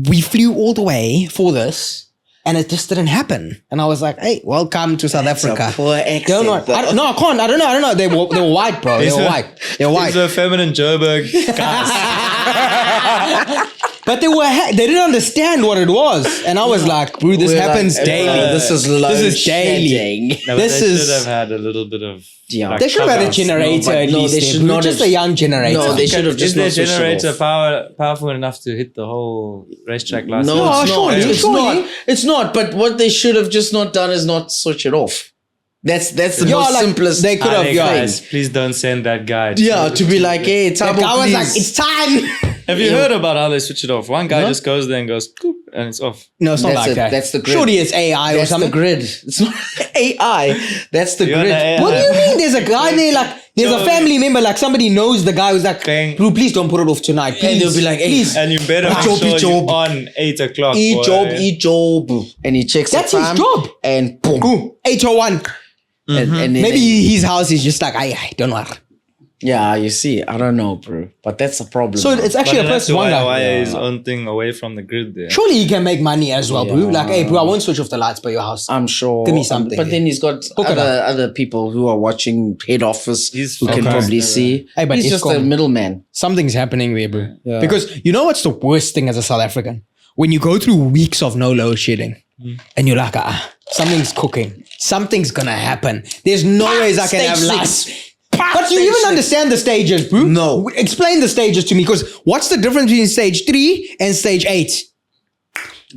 we flew all the way for this and it just didn't happen. And I was like, hey, welcome to South Africa. A poor accent, Don't know. though. No, I can't. I don't know. They were white, bro. They were white. They were white. These were feminine Joburg guys. But they they didn't understand what it was. And I was like, bro, this We're happens like, daily. This is load This is daily. shedding. No, but This they is- should have had a little bit of... Yeah. They should have had a cover-ups. generator but at no, least. they there, should bro. not Just have- a young generator. No, they should have just Is their not switched it generator off. powerful enough to hit the whole racetrack license? No, No, it's not. surely, It's surely. not. It's not. But what they should have just not done is not switch it off. That's the Yeah, most like, simplest. they could have, Hey, yeah. guys, please don't send that guy. Yeah, to be like, hey, The Tabo, guy was please. like, it's time. Have you heard about how they switch it off? One guy No. just goes there and goes, "Coop," and it's off. No, it's not That's like it. that. That's the grid. Surely it's AI or That's something. the grid. It's not AI. That's the You're grid. the AI. What do you mean? There's a guy there, like, there's a Joe. family member, like somebody knows the guy who's like, Bang. bro, please don't put it off tonight. Please. And they'll be like, hey, please. And you better Eat make job, sure eat you're job. on 8 o'clock. Eat boy. job. And he checks That's the his time. job. And boom. Cool. 801. And then Maybe his house is just like, I don't know. yeah, you see, I don't know, bro. But that's a problem. So bro. it's But actually a then that's person one why guy. his own thing away from the grid there. Surely he can make money as well, bro. Yeah. Like, hey, bro, I won't switch off the lights by your house. I'm sure. Give me something. But then he's got Hook it up. other people who are watching head office He's who can focused. probably see. Hey, but he's it's just gone. a middleman. Something's happening there, bro. Yeah. Because you know what's the worst thing as a South African? When you go through weeks of no load shedding and you're like, something's cooking. Something's going to happen. There's no ways I can Stage have six. lights. But you even understand the stages, bro? No. Explain the stages to me, because what's the difference between stage 3 and stage 8?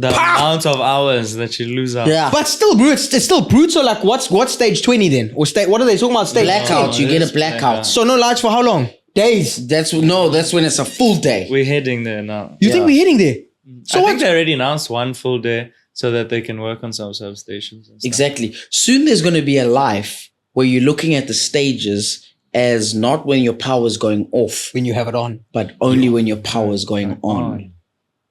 The amount of hours that you lose out. Yeah. But still, bro, it's still brute. So like, what's stage 20 then? Or what are they talking about? Stage Blackout. 10? You get a blackout. So no lights for how long? Days. That's when it's a full day. We're heading there now. You think we're heading there? So I what? think they already announced one full day so that they can work on some substations and stuff. Exactly. Soon there's going to be a life where you're looking at the stages as not when your power is going off, When you have it on. but only when your power is going on.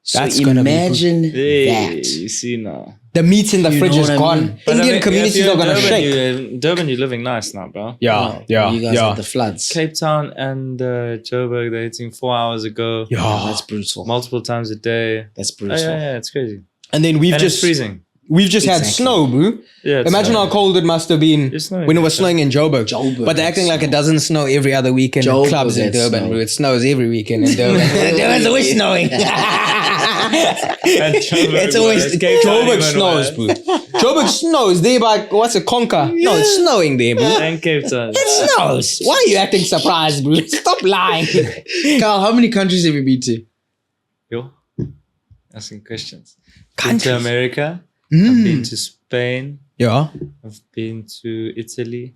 So That's gonna be imagine Hey, that. you see now. The meats in the You fridge know is what I gone. mean? But I Indian mean, communities if you're are going to in Durban, shake. In Durban, you're living nice now, bro. Yeah. You guys had the floods. Cape Town and Joburg, they're hitting 4 hours ago. Oh, Yeah. that's brutal. Multiple times a day. That's Oh, brutal. yeah, it's crazy. And then we've And just it's freezing. We've just had Exactly. snow, bro. Yeah, it's Imagine how cold it must have been It's snowing. when it was snowing in Joburg. Joburg But they're had acting like it snow. doesn't snow every other weekend in Joburg clubs in had Durban, snow. bro. It snows every weekend in Durban. Durban's always snowing. It's always Joburg snows, bro. Joburg snows. They by what's it, Conquer? No, it's snowing there, bro. And Cape Town. It snows. Why are you acting surprised, bro? Stop lying. Kyle, how many countries have you been to? Yo, asking questions. Been Countries. to America. I've been to Spain. Yeah. I've been to Italy.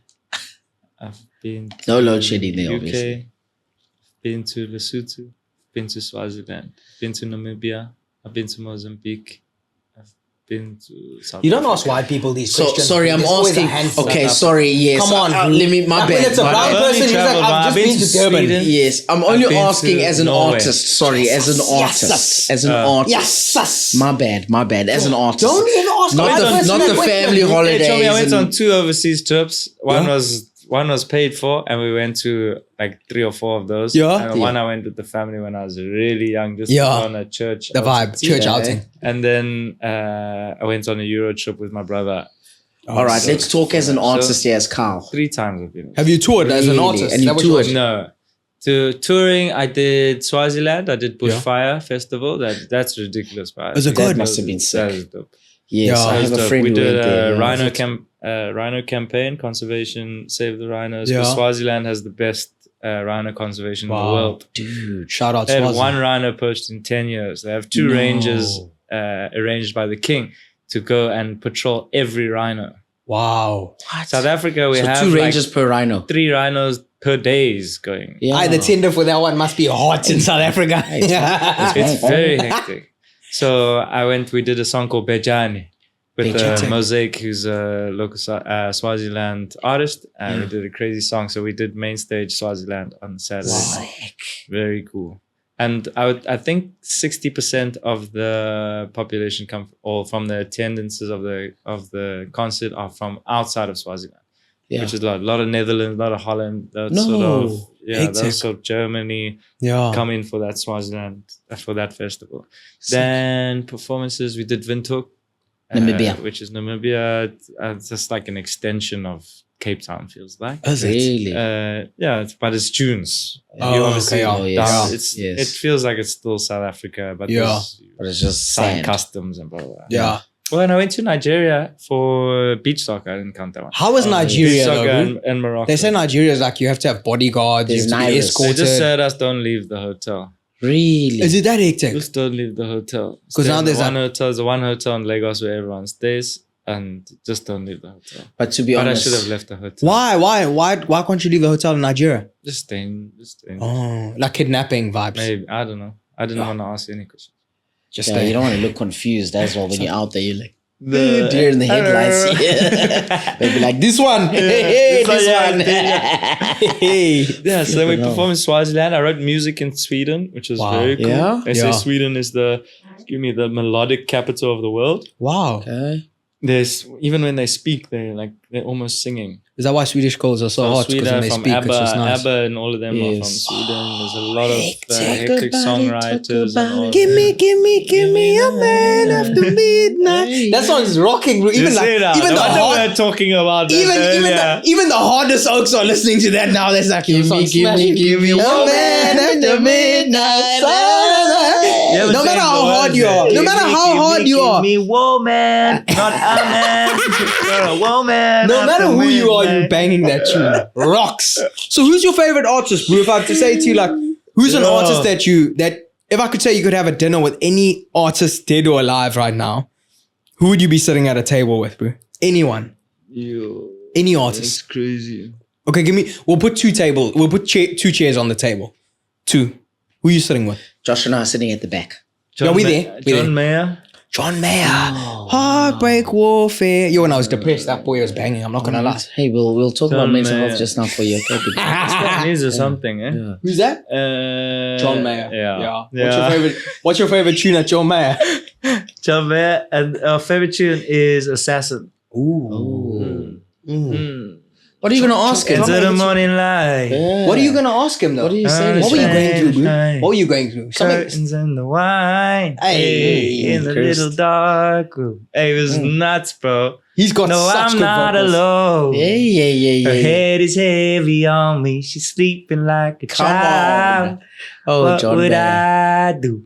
I've been to No load shedding there, UK. obviously. Been to Lesotho. Been to Swaziland. Been to Namibia. I've been to Mozambique. I've been to South You don't Africa. ask white people these So questions. sorry, I'm There's always a asking. handful. Okay, sorry. Yes. Come on, bro. let me. My Like when bad. it's a my brown bad. person, he's like, traveled, I've I've just been to Durban. Sweden. Yes, I'm only been asking to as an Norway. artist. Sorry, as an artist. Yes. As an artist. Yes. My bad. As an artist. Don't even ask Not white the- person not that the question. family holiday. They told me I went and- on 2 overseas trips. One Yeah. was paid for, and we went to like 3 or 4 of those. Yeah. And one I went with the family when I was really young, just Yeah. on a church. The vibe, outing. church outing. And then I went on a Euro trip with my brother. All right, let's talk as an artist here as Kyle. 3 times I've been. Have you toured as an Really? artist? And Is you that what toured? No. To touring, I did Swaziland. I did Bushfire Festival. That's ridiculous. But Was it That good? must have been sick. That was dope. Yes, Yeah. I That have was a dope. friend We who did went there. a yeah. rhino campaign, conservation, save the rhinos. Yeah. Because Swaziland has the best rhino conservation in Wow. the world. Dude. Shout out They had Swazi. 1 rhino poached in 10 years. They have 2 No. rangers arranged by the king to go and patrol every rhino. Wow. South Africa, we So have 2 like rangers per rhino. 3 rhinos per day is going. Yeah. Aye, the tender for that one must be hot in South Africa. It's very hectic. So we did a song called Bejani with Bejani. Mosaic, who's a local Swaziland artist. And we did a crazy song. So we did main stage Swaziland on Saturday night. Very cool. And I think 60% of the population come all from the attendances of the concert are from outside of Swaziland. Yeah. Which is a lot of Netherlands, a lot of Holland, that No. sort of Hectic. those sort of Germany Yeah. come in for that Swaziland for that festival. Then performances, we did Windhoek, Namibia. which is Namibia. It's just like an extension of Cape Town, feels like. Is it? Really? But it's tunes. Oh, You obviously okay, oh, yes. it's Yes. it feels like it's still South Africa, but Yeah. there's But it's just side sand. customs and blah blah. blah. Yeah. Well, and I went to Nigeria for beach soccer. I didn't count that one. How was Beach Nigeria though, soccer bro? and Morocco. They say Nigeria is like you have to have bodyguards, you There's have to be Nairus. They escorted. just said us don't leave the hotel. Really? Is it that hectic? Just don't leave the hotel. 'Cause Stay now in there's the one hotel in Lagos where everyone stays, and just don't leave the hotel. But to be But I honest, should have left the hotel. Why can't you leave the hotel in Nigeria? Just staying. Oh, like kidnapping vibes. Maybe I don't know. I didn't want to ask you any questions. Just yeah, stay. you don't want to look confused as well when you're out there. You're like, The- deer in the headlights. Yeah. They'll be like, this one. Hey, this one. Hey. Yeah, so then we Flipping hell. performed in Swaziland. I wrote music in Sweden, which was Wow. very cool. Yeah? They Yeah. say Sweden is the melodic capital of the world. Wow. Okay. There's even when they speak, they're almost singing. Is that why Swedish girls are so hot? Because Sweden when they from speak, ABBA, it's just nice. ABBA and all of them are from Yes. Sweden. There's a lot of hectic about it, songwriters. talk And all about of it. Give me a man after midnight. That song's rocking, bro. You Even see that? even No the wonder hard, we're talking about that earlier. even the hardest oaks are listening to that now. That's like Give me a man after midnight. No matter how hard you are, no matter how hard you are, me woman, not a man. You're a woman. no matter who you are, you're banging that tune. Rocks. So who's your favorite artist, bro? If I have to say to you, like, who's an Yeah. artist that if I could say you could have a dinner with any artist, dead or alive right now, who would you be sitting at a table with, bro? Anyone. Any artist. That's crazy. Okay, we'll put two chairs on the table. 2. Who are you sitting with? Josh and I are sitting at the back. We there. John Mayer. John Mayer. Heartbreak Warfare. Yo, when I was depressed, that boy was banging. I'm not going to lie. Hey, we'll talk about mental health just now for you. Okay? Japanese or something, eh? Yeah. Who's that? John Mayer. Yeah. What's your favorite tune at John Mayer? John Mayer, and our favorite tune is Assassin. Ooh. What are you going to ask him? Into the morning light. Yeah. What are you going to ask him though? What do you say? What were you going through, bro? What were you going through? Curtains and the wine. Hey, in the little dark room. Hey, it was nuts, bro. He's got No, such I'm good not vocals. alone. Yeah. Her head is heavy on me. She's sleeping like a child. Oh, What John would Mayer. I do?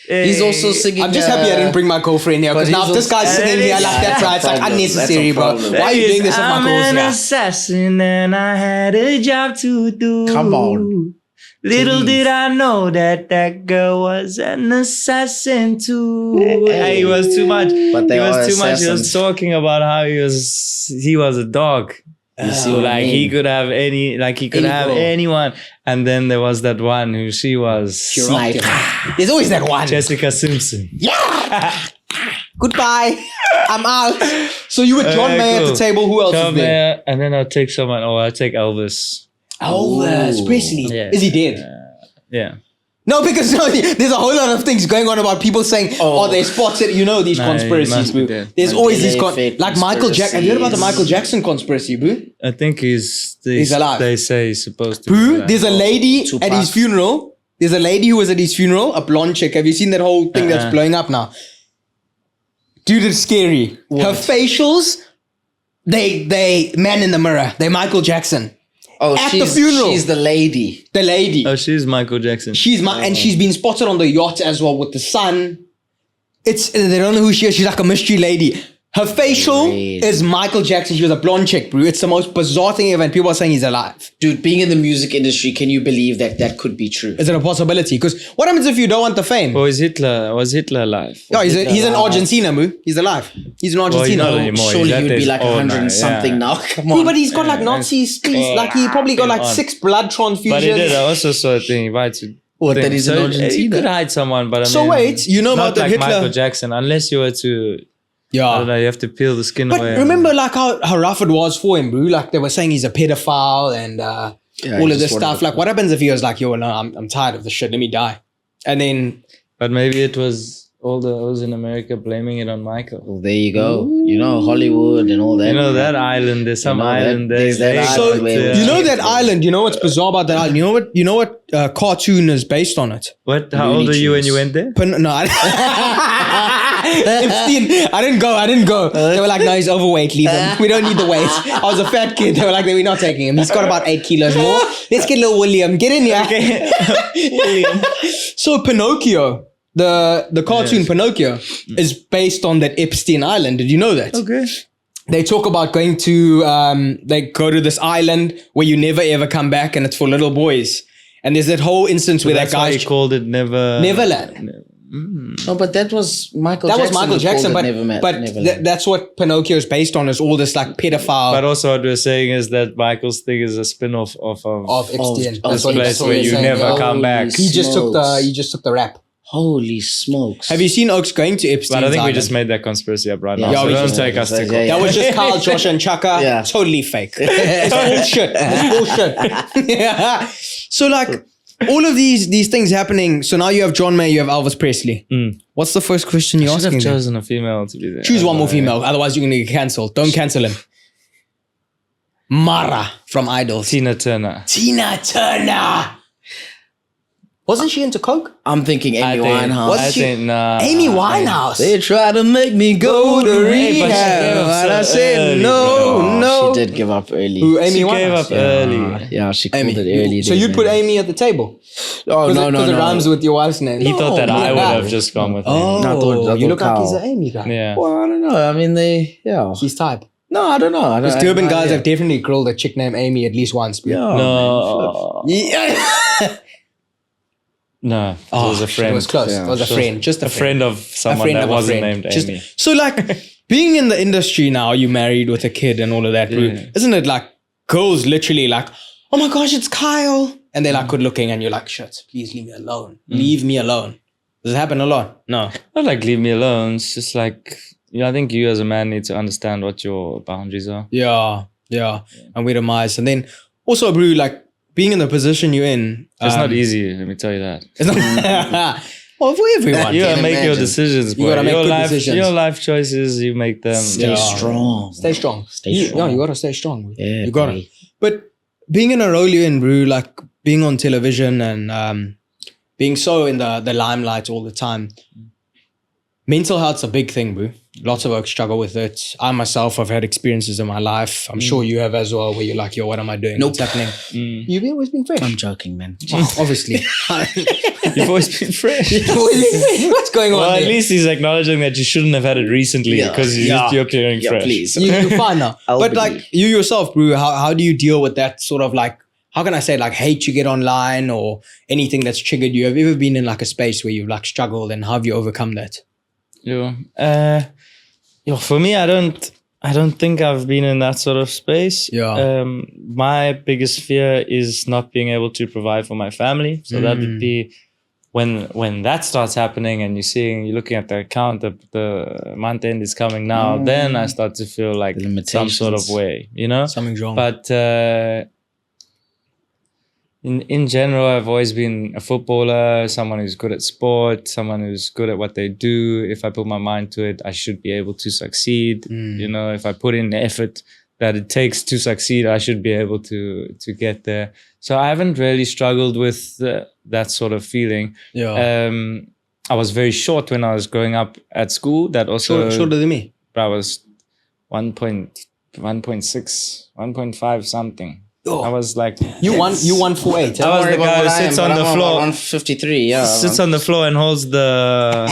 He's also singing. I'm just happy I didn't bring my girlfriend here because but now he's if this guy's also- singing here like that, right? It's like Problem. unnecessary, That's a bro. problem. Why are you doing this with my I'm calls an here? assassin and I had a job to do. Come on. Little Please. did I know that girl was an assassin too. Hey, he was too much. But they He was are too much. He was assassins. talking about how he was a dog. You see what I Like mean? he could have girl. anyone. And then there was that one who she was Sniper. There's always that one. Jessica Simpson. Goodbye. I'm out. So you with John Mayer at the cool. table. Who else John is there? Mayer, and then I'll take someone. Oh, I'll take Elvis. Elvis Presley. Yeah. Is he dead? Yeah. No, because there's a whole lot of things going on about people saying, oh, they spotted, these Nah, he conspiracies, must be boo. dead. There's always these, Mandela effect like Michael Jackson. Have you heard about the Michael Jackson conspiracy, boo? I think he's alive. They say he's supposed to be Boo, alive. there's a lady Tupac. at his funeral. There's a lady who was at his funeral, a blonde chick. Have you seen that whole thing that's blowing up now? Dude, it's scary. Her facials, they man in the mirror. They Michael Jackson. Oh, At the funeral. She's the lady. The lady. Oh, she's Michael Jackson. And she's been spotted on the yacht as well with the sun. They don't know who she is. She's like a mystery lady. Her facial Crazy. is Michael Jackson. She was a blonde chick, bro. It's the most bizarre thing ever. And people are saying he's alive. Dude, being in the music industry, can you believe that could be true? Is it a possibility? Because what happens if you don't want the fame? Was Hitler alive? No, he's in alive? Argentina, bro. He's alive. He's in Well, he's Argentina. not anymore. Surely He's he would at be his like old 100 now, something yeah. now. Come Bro, on. but he's got like Nazi streets. Like he probably got like 6 blood transfusions. But he did. I also saw a thing. Right? What, that he's in You Argentina? could hide someone, but I So mean, wait, you know not about the like Hitler- Michael Jackson, unless you were to. I don't Yeah. know. You have to peel the skin But away. remember like how rough it was for him, bro? Like they were saying he's a pedophile and all he of just this wanted stuff. to- Like what happens if he was like, yo, no, I'm tired of this shit. Let me die. And then But maybe it was all those in America blaming it on Michael. Well, there you go. You know, Hollywood and all that. You know that island. There's some You know that- island there. there's that They island so got, where- you know that island. You know what's bizarre about that island? You know what cartoon is based on it? What? How Looney old are you when Tunes. you went there? No, Epstein. I didn't go. They were like, no, he's overweight. Leave him. We don't need the weight. I was a fat kid. They were like, we're not taking him. He's got about 8 kilos more. Let's get little William. Get in here. William. So Pinocchio, the cartoon Yes. Pinocchio, is based on that Epstein Island. Did you know that? Okay. They talk about going to, they go to this island where you never ever come back and it's for little boys. And there's that whole instance where that That's why guy, he called it Neverland. No, but that was Michael That Jackson. was Michael who called Jackson, it but Neverland. that's what Pinocchio is based on, is all this like pedophile But also what we're saying is that Michael's thing is a spin-off of of Epstein. of That's what- place that's what where they're you saying, never yeah. come back. He just took Smokes. the rap. Holy smokes. Have you seen Oaks going to Epstein's But I think we Island? just made that conspiracy up right Yeah, now. Yeah, So we don't just- take us to yeah, court. yeah. That was just Kyle, Josh, and Chaka. Yeah. Totally fake. It's bullshit. It's bullshit. Yeah. So like all of these things happening. So now you have John Mayer, you have Elvis Presley. What's the first question you're I should asking? have chosen a female to be there. Choose one more female, otherwise you're gonna get cancelled. Don't cancel him. Mara from Idols. Tina Turner. Tina Turner. Wasn't she into coke? I'm thinking Amy I Winehouse. think nah. Amy Winehouse. They try to make me go to Hey, but she gave rehab. up And so I said early, no, bro. She did give up early. Who, Amy She Winehouse? gave up early. Yeah, she called Amy. it early. So you'd put Amy at the table? Oh, no. Because it rhymes with your wife's name. He thought that I would no. have just gone with him. Oh, I thought you look like Kyle. he's an Amy guy. Yeah. Well, I don't know. I mean, yeah. He's type. No, I don't know. Because Durban guys have have definitely grilled a chick named Amy at least once. Bro. Yeah. No. Yeah. No, it was a friend. It was close. Yeah. It was a friend. Just a friend of someone that of a wasn't friend. named Amy. So like being in the industry now, you married with a kid and all of that. Yeah. Isn't it like girls literally like, oh my gosh, it's Kyle. And they're like good looking and you're like, shit, please leave me alone. Leave me alone. Does it happen a lot? No. Not like leave me alone. It's just like, I think you as a man need to understand what your boundaries are. Yeah. And we demise. And then also, bro, like being in the position you're in. It's not easy, let me tell you that. It's not, well, for everyone. You gotta Can't make your imagine. decisions, boy. You gotta make your good life, decisions. Your life choices, you make them. Stay strong. Stay strong. Stay strong. No, you gotta stay strong. Bro. Yeah, you gotta. buddy. But being in a role you're in, bro, like being on television and being so in the limelight all the time, mental health's a big thing, bro. Lots of folks struggle with it. I myself have had experiences in my life. I'm sure you have as well, where you're like, yo, what am I doing? Nope. What's happening? You've always been fresh. I'm joking, man. Obviously. You've always been fresh. What's going on Well, there? at least he's acknowledging that you shouldn't have had it recently Yeah. because you're appearing Yeah, fresh. please. You're fine now. I'll But believe. like you yourself, bro, how do you deal with that sort of like, how can I say, like hate you get online or anything that's triggered you? Have you ever been in like a space where you've like struggled and how have you overcome that? For me, I don't think I've been in that sort of space. Yeah. My biggest fear is not being able to provide for my family. So that would be when that starts happening and you're looking at the account, the month end is coming now, then I start to feel like The some sort of limitations. way, you know? Something's wrong. But in general, I've always been a footballer, someone who's good at sport, someone who's good at what they do. If I put my mind to it, I should be able to succeed. You know, if I put in the effort that it takes to succeed, I should be able to get there. So I haven't really struggled with that sort of feeling. Yeah. I was very short when I was growing up at school. That also Shorter than me. I was 1.6, 1.5 something. Oh. I was like You won 4'8". I was the guy who sits on the floor, 153, yeah. sits on the floor and holds that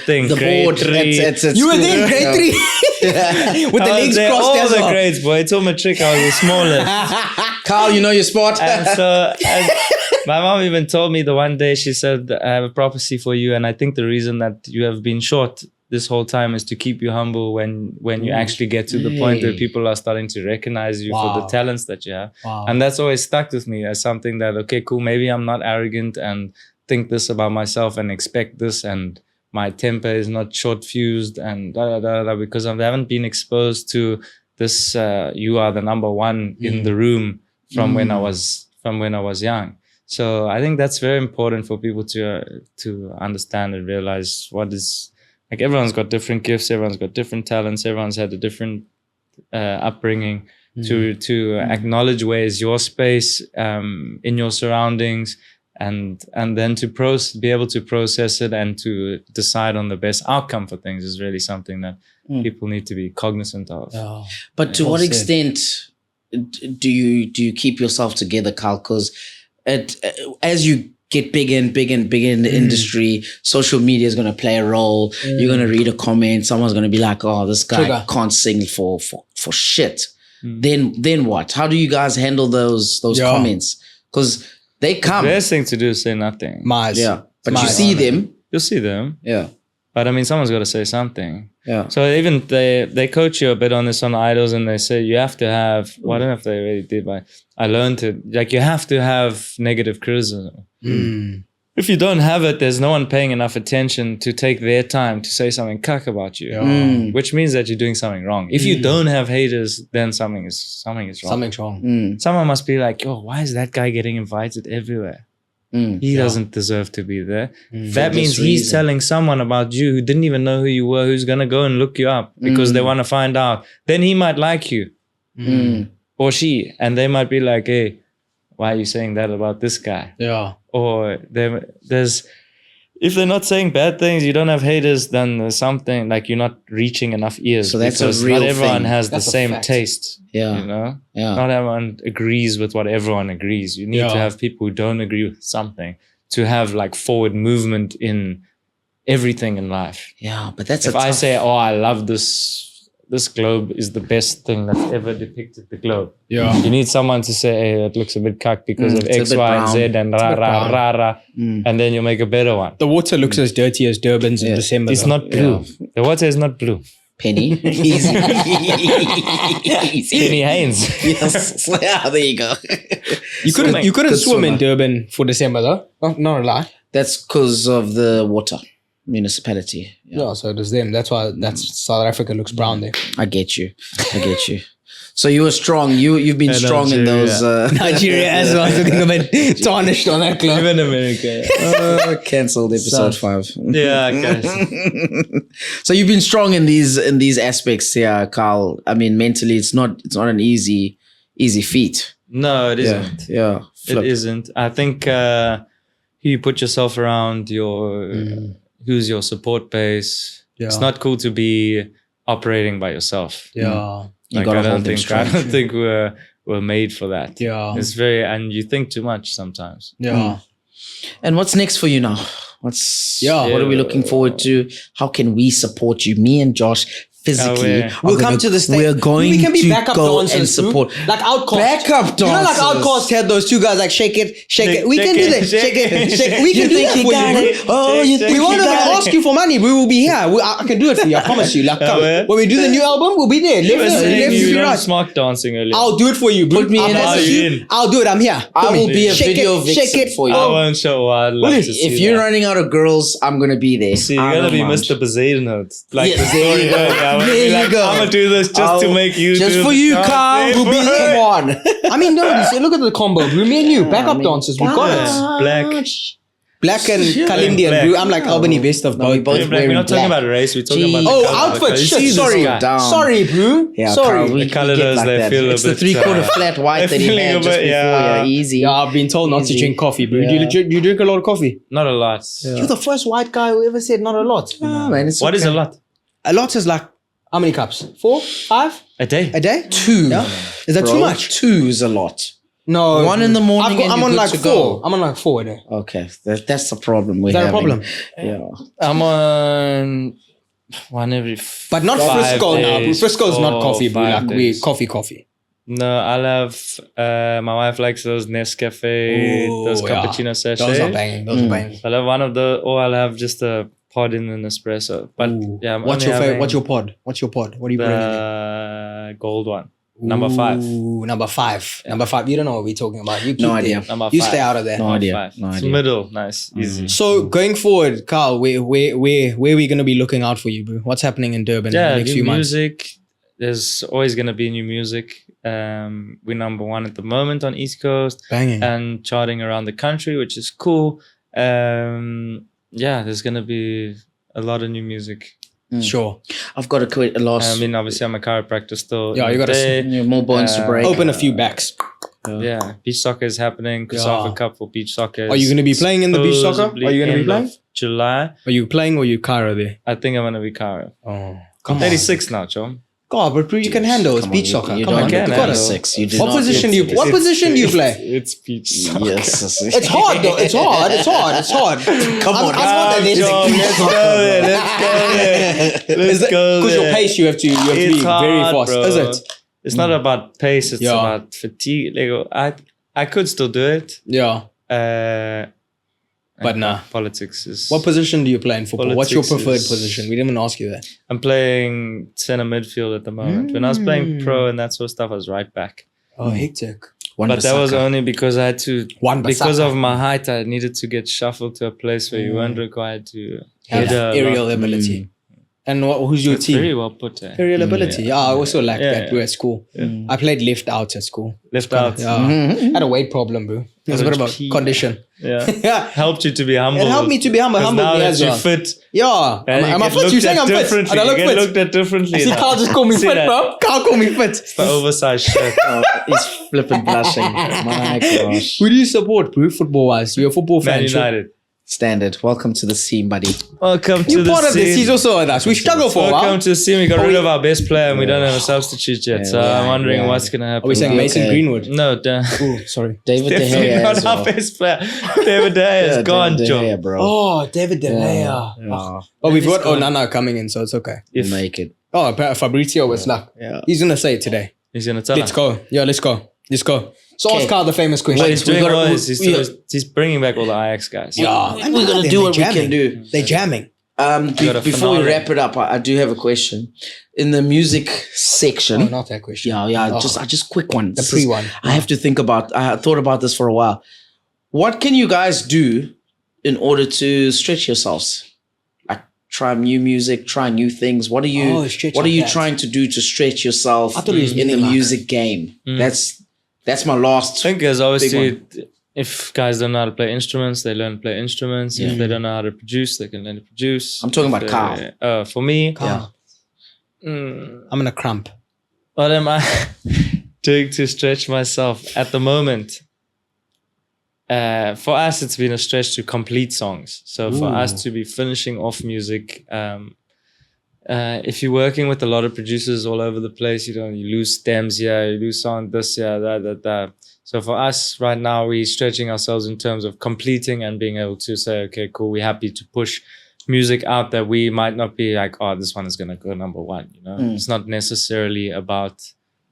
thing. the grade board. 3. It's You were there in grade Yeah. 3 with the I was legs there crossed all as the well. grades, boy. It's all matric. I was the smallest. Carl, you know your sport. And so my mom even told me the one day, she said, I have a prophecy for you. And I think the reason that you have been short this whole time is to keep you humble when you actually get to the point where people are starting to recognize you for the Wow. talents that you have. Wow. And that's always stuck with me as something that, okay, cool, maybe I'm not arrogant and think this about myself and expect this, and my temper is not short fused and because I haven't been exposed to this you are the number one in the room from when I was young. So I think that's very important for people to understand and realize what is, like, everyone's got different gifts, everyone's got different talents, everyone's had a different upbringing. To acknowledge where is your space in your surroundings, and then to be able to process it and to decide on the best outcome for things is really something that people need to be cognizant of. Oh. But to Well what said. extent do you keep yourself together, Kyle? Because as you get bigger and bigger and bigger in the industry, social media is going to play a role. You're going to read a comment. Someone's going to be like, oh, this guy Trigger. can't sing for shit. Then what? How do you guys handle those Yeah. comments? Because they come. The best thing to do is say nothing. Maz. Yeah. But you Maz. see them. You'll see them, Yeah. but I mean, someone's got to say something. Yeah. So even they coach you a bit on this on Idols, and they say you have to have, well, I don't know if they already did, but I learned it, like, you have to have negative criticism. If you don't have it, there's no one paying enough attention to take their time to say something cuck about you, which means that you're doing something wrong. If you don't have haters, then something is wrong. Something's wrong. Someone must be like, oh, why is that guy getting invited everywhere? He doesn't deserve to be there. That means this he's reason. telling someone about you who didn't even know who you were, who's going to go and look you up because they want to find out. Then he might like you or she, and they might be like, hey, why are you saying that about this guy? Yeah. Or there's, if they're not saying bad things, you don't have haters, then there's something, like, you're not reaching enough ears. So that's a because real not everyone thing. has That's the a same fact. taste. Yeah. You know? Yeah. Not everyone agrees with what everyone agrees. You need to have people who don't agree with something to have, like, forward movement in everything in life. Yeah. But that's If I say, oh, I love this this globe is the best thing that's ever depicted the globe. Yeah. You need someone to say, hey, that looks a bit cuck because of it's a X, bit Y, and brown. Z and rah, and then you make a better one. The water looks as dirty as Durban's in December. It's though. not blue. The water is not blue. Penny. Easy. Penny Haynes. Yes. Yeah, there you go. You couldn't Good swim in swimmer. Durban for December though. Not a lie. That's because of the water municipality. Yeah, so it was them. That's why South Africa looks brown there. I get you. So you were strong. You've been strong in those. Nigeria as well. Looking a bit tarnished on that club. Even America. Cancelled episode 5. Yeah, guys. So you've been strong in these aspects, yeah, Kyle. I mean, mentally, it's not an easy feat. No, it isn't. Yeah. It isn't. I think you put yourself around who's your support base. Yeah. It's not cool to be operating by yourself. Yeah. You Like, gotta I don't hold them think strong. we're made for that. Yeah. It's and you think too much sometimes. Yeah. And what's next for you now? What are we looking forward to? How can we support you? Me and Josh physically. We'll come to the stage. We're going we can be to backup go dancers and support. Like Outcast. Backup You know, like dancers. Outcast had those two guys like shake it. We Shake can do it, that. shake Shake it. it. Shake it. We can do think that you for got you. it? Oh, you think We you won't even got it? ask you for money. We will be here. I can do it for you. I promise you. Like, come. yeah. When we do the new album, we'll be there. You were saying you Left, learned right. smart dancing earlier. I'll do it for you, bro. Put me in I as promise a- you. I'll do it. I'm here. I Put will me. be a Shake video it, vixen shake it. for you. I won't show. I'd love to see If you're that. running out of girls, I'm gonna be there. See, you I gotta don't be mind. Mr. Bazade notes. Like Yes, the there story you go. earlier. I would There be you like, go. I'm gonna do this just to make you Just do for the you, dance. Kyle. We'll be there. Come on. I mean, no, look at the combo, bro. Me and you, backup dancers. We got it. Black. Black and Black. Kalindian, bro. I'm like Albany best of No, both. we both We're wearing not talking black. about race. We're talking Jeez. about Oh, the color. outfit. Because you Shit, see this sorry. guy. Down. Sorry, bro. Yeah, Sorry. Kyle, we The colour get does, like they that. feel a It's the bit, 3/4 flat white that he feeling had a just bit, before. yeah. Yeah, easy. Yeah, I've been told not to Easy. drink coffee, bro. Yeah. Do you drink a lot of coffee? Not a lot. You're the first white guy who ever said not a lot. Ah, man, it's What is okay. a lot? A lot is like, how many cups? 4? 5? A day? A day? 2. Yeah. Is that Bro, too much? 2 is a lot. No. 1 in the morning and I'm you're on good like to 4. go. I'm on like 4 a day. Okay, that's the problem we're Is that a having. problem? Yeah. I'm on one every But not 5 Frisco now, bro. days, Frisco's not coffee, bro. 5 Like, we days. coffee. No, I'll have, my wife likes those Nescafe, those cappuccino sachets. Those are banging. Those are banging. I'll have one of the, or I'll have just a pod in an espresso. But yeah, I'm What's only your favorite? having What's your pod? What are you bringing in? the gold one. Number 5. Ooh, number 5. Number 5. You don't know what we're talking about. You keep No idea. there. Number You 5. stay out of there. No idea. 5. No It's idea. middle, nice, easy. So going forward, Kyle, where are we gonna be looking out for you, bro? What's happening in Durban in Yeah, the next new few months? music. There's always gonna be new music. We're number 1 at the moment on East Coast Banging. and charting around the country, which is cool. Yeah, there's gonna be a lot of new music. Sure. I've got to quit a loss. I mean, obviously, I'm a chiropractor still. Yeah, in you the gotta day. Yeah, more bones to break. Open a few backs. Yeah, beach soccer is happening. Kusafa Cup for beach soccer. Are you gonna be playing in the beach soccer? supposedly Are you gonna be end playing? of July. Are you playing or you Cairo there? I think I'm gonna be Cairo. Oh, I'm 36 now, Chom. God, but bro, you can handle it. It's beach soccer. You Come don't on, can get you got to it. 6. You do What not position get do to you? What position do you play? It's beach soccer. Yes. It's hard though. It's hard. It's hard. Come on, I'm not that Chom, let's go there. Let's go Because there. your pace, you have to be It's very hard, fast. bro. Is it? It's not about pace. It's Yeah. about fatigue. Like, I could still do it. Yeah. But and nah. Politics is. What position do you play in football? What's your Politics preferred is- position? We didn't even ask you that. I'm playing center midfield at the moment. When I was playing pro and that sort of stuff, I was right back. Oh, hectic. But that was only because I had to, One because of my height, I needed to get shuffled to a place where you weren't required to Have header a aerial lot. ability. And who's your It's team? very well put. Aerial ability. Yeah, I also liked Yeah, that, yeah. bro, at school. I played left out at school. Left out. Yeah. Had a weight problem, bro. It was a bit of a Pee. condition. Yeah. Yeah. Helped you to be humble. It helped me to be humble. 'Cause Humble now me that as you well. fit, Yeah. and Am I get fit? looked You saying at I'm fit? differently. And I You look get fit. looked at differently. See, now. Carl just called me See fit, that? bro. Carl called me fit. The oversized shirt. He's flipping blushing. My gosh. Who do you support, bro, football-wise? You're a football fan. Man sure? United. Standard. Welcome to the scene, buddy. Welcome to You're the part of this. scene. He's also with us. We struggle for a Welcome while. to the scene. We got rid of our best player and we don't have a substitute yet. So yeah, I'm wondering yeah. what's going to happen. Are we saying Mason Okay. Greenwood? No, Oh, sorry. David De definitely Gea not as our well. best player. David De Gea is Yeah, gone, David De Joe. Gea, bro. Oh, David De Gea. Yeah. But we've got gone. Onana coming in, so it's okay. We'll make it. Oh, Fabrizio was like, he's gonna say it today. He's gonna tell Let's us. go. Yeah, let's go. Let's go. So ask Kyle the famous question. What he's doing he's bringing back all the Ajax guys. Yeah, And we're gonna do what we can do. They're jamming. Before we wrap it up, I do have a question. In the music section. Oh, not that question. Just quick one. The pre-one. I have to I thought about this for a while. What can you guys do in order to stretch yourselves? Like try new music, try new things. What are you trying to do to stretch yourself in the music game? That's my last. I think there's obviously, if guys don't know how to play instruments, they learn to play instruments. If they don't know how to produce, they can learn to produce. I'm talking about Kyle. For me, I'm gonna cramp. what am I doing to stretch myself at the moment? For us, it's been a stretch to complete songs. So for us to be finishing off music, if you're working with a lot of producers all over the place, you lose stems here, you lose sound this here, that. So for us right now, we're stretching ourselves in terms of completing and being able to say, okay, cool, we're happy to push music out that we might not be like, oh, this one is going to go number one. It's not necessarily about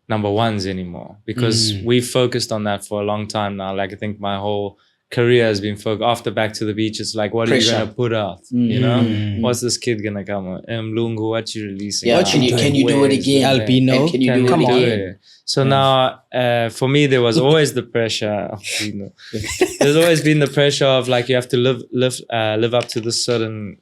number ones anymore because we focused on that for a long time now. Like I think my whole career has been focused after Back to the Beach. It's like, what are you going to put out? What's this kid going to come with? Lungu, what you releasing? Yeah, can you do it again? Albino, can you do it again? So now, for me, there was always the pressure. There's always been the pressure of like, you have to live up to this certain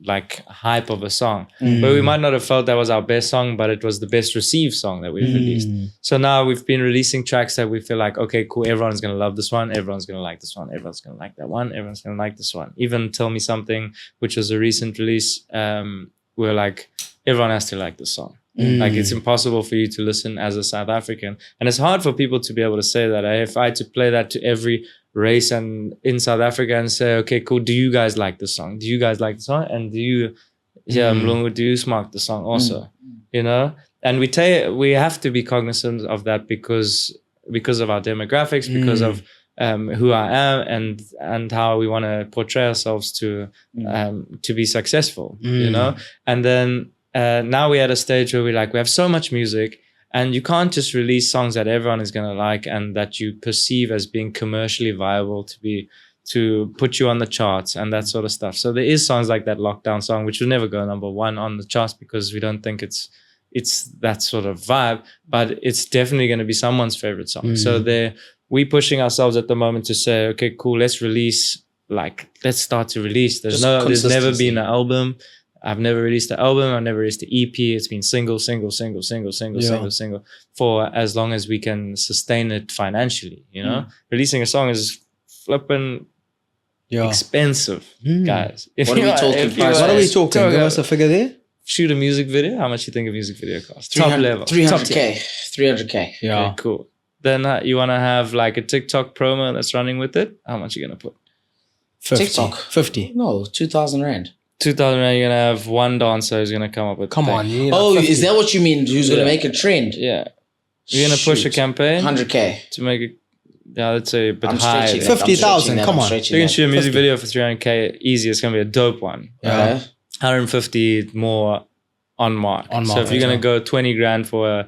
like hype of a song, but we might not have felt that was our best song, but it was the best received song that we've released. So now we've been releasing tracks that we feel like, okay, cool, everyone's gonna love this one, everyone's gonna like this one, everyone's gonna like that one, everyone's gonna like this one. Even Tell Me Something, which was a recent release, we're like, everyone has to like this song. Like it's impossible for you to listen as a South African, and it's hard for people to be able to say that. If I had to play that to every race and in South Africa and say, okay, cool, do you guys like this song? Do you guys like the song? And do you smaak the song also? And we have to be cognizant of that because of our demographics, because of who I am and how we want to portray ourselves to be successful, and then now we're at a stage where we have so much music, and you can't just release songs that everyone is going to like and that you perceive as being commercially viable to put you on the charts and that sort of stuff. So there is songs like that Lockdown song, which will never go number one on the charts because we don't think it's that sort of vibe, but it's definitely going to be someone's favorite song. So we pushing ourselves at the moment to say, okay, cool, let's start to release. There's never been an album. I've never released an album. I've never released an EP. It's been single for as long as we can sustain it financially. Releasing a song is flipping expensive, guys. What are we talking? What are we talking? Give us a figure there. Shoot a music video. How much you think a music video costs? 300, Top level. 300K. Yeah. Okay, cool. Then you want to have like a TikTok promo that's running with it. How much are you going to put? 50. TikTok. 50. No, 2,000 Rand. 2,000 Rand, you're going to have one dancer who's going to come up with Come on. 50. Is that what you mean? Who's going to make a trend? Yeah. You're going to push a campaign 100K to make it, let's say a bit high. 50,000, come on. You can shoot a music video for 300K easy. It's going to be a dope one. Yeah. 150 more on mark. So if you're going to go 20 grand for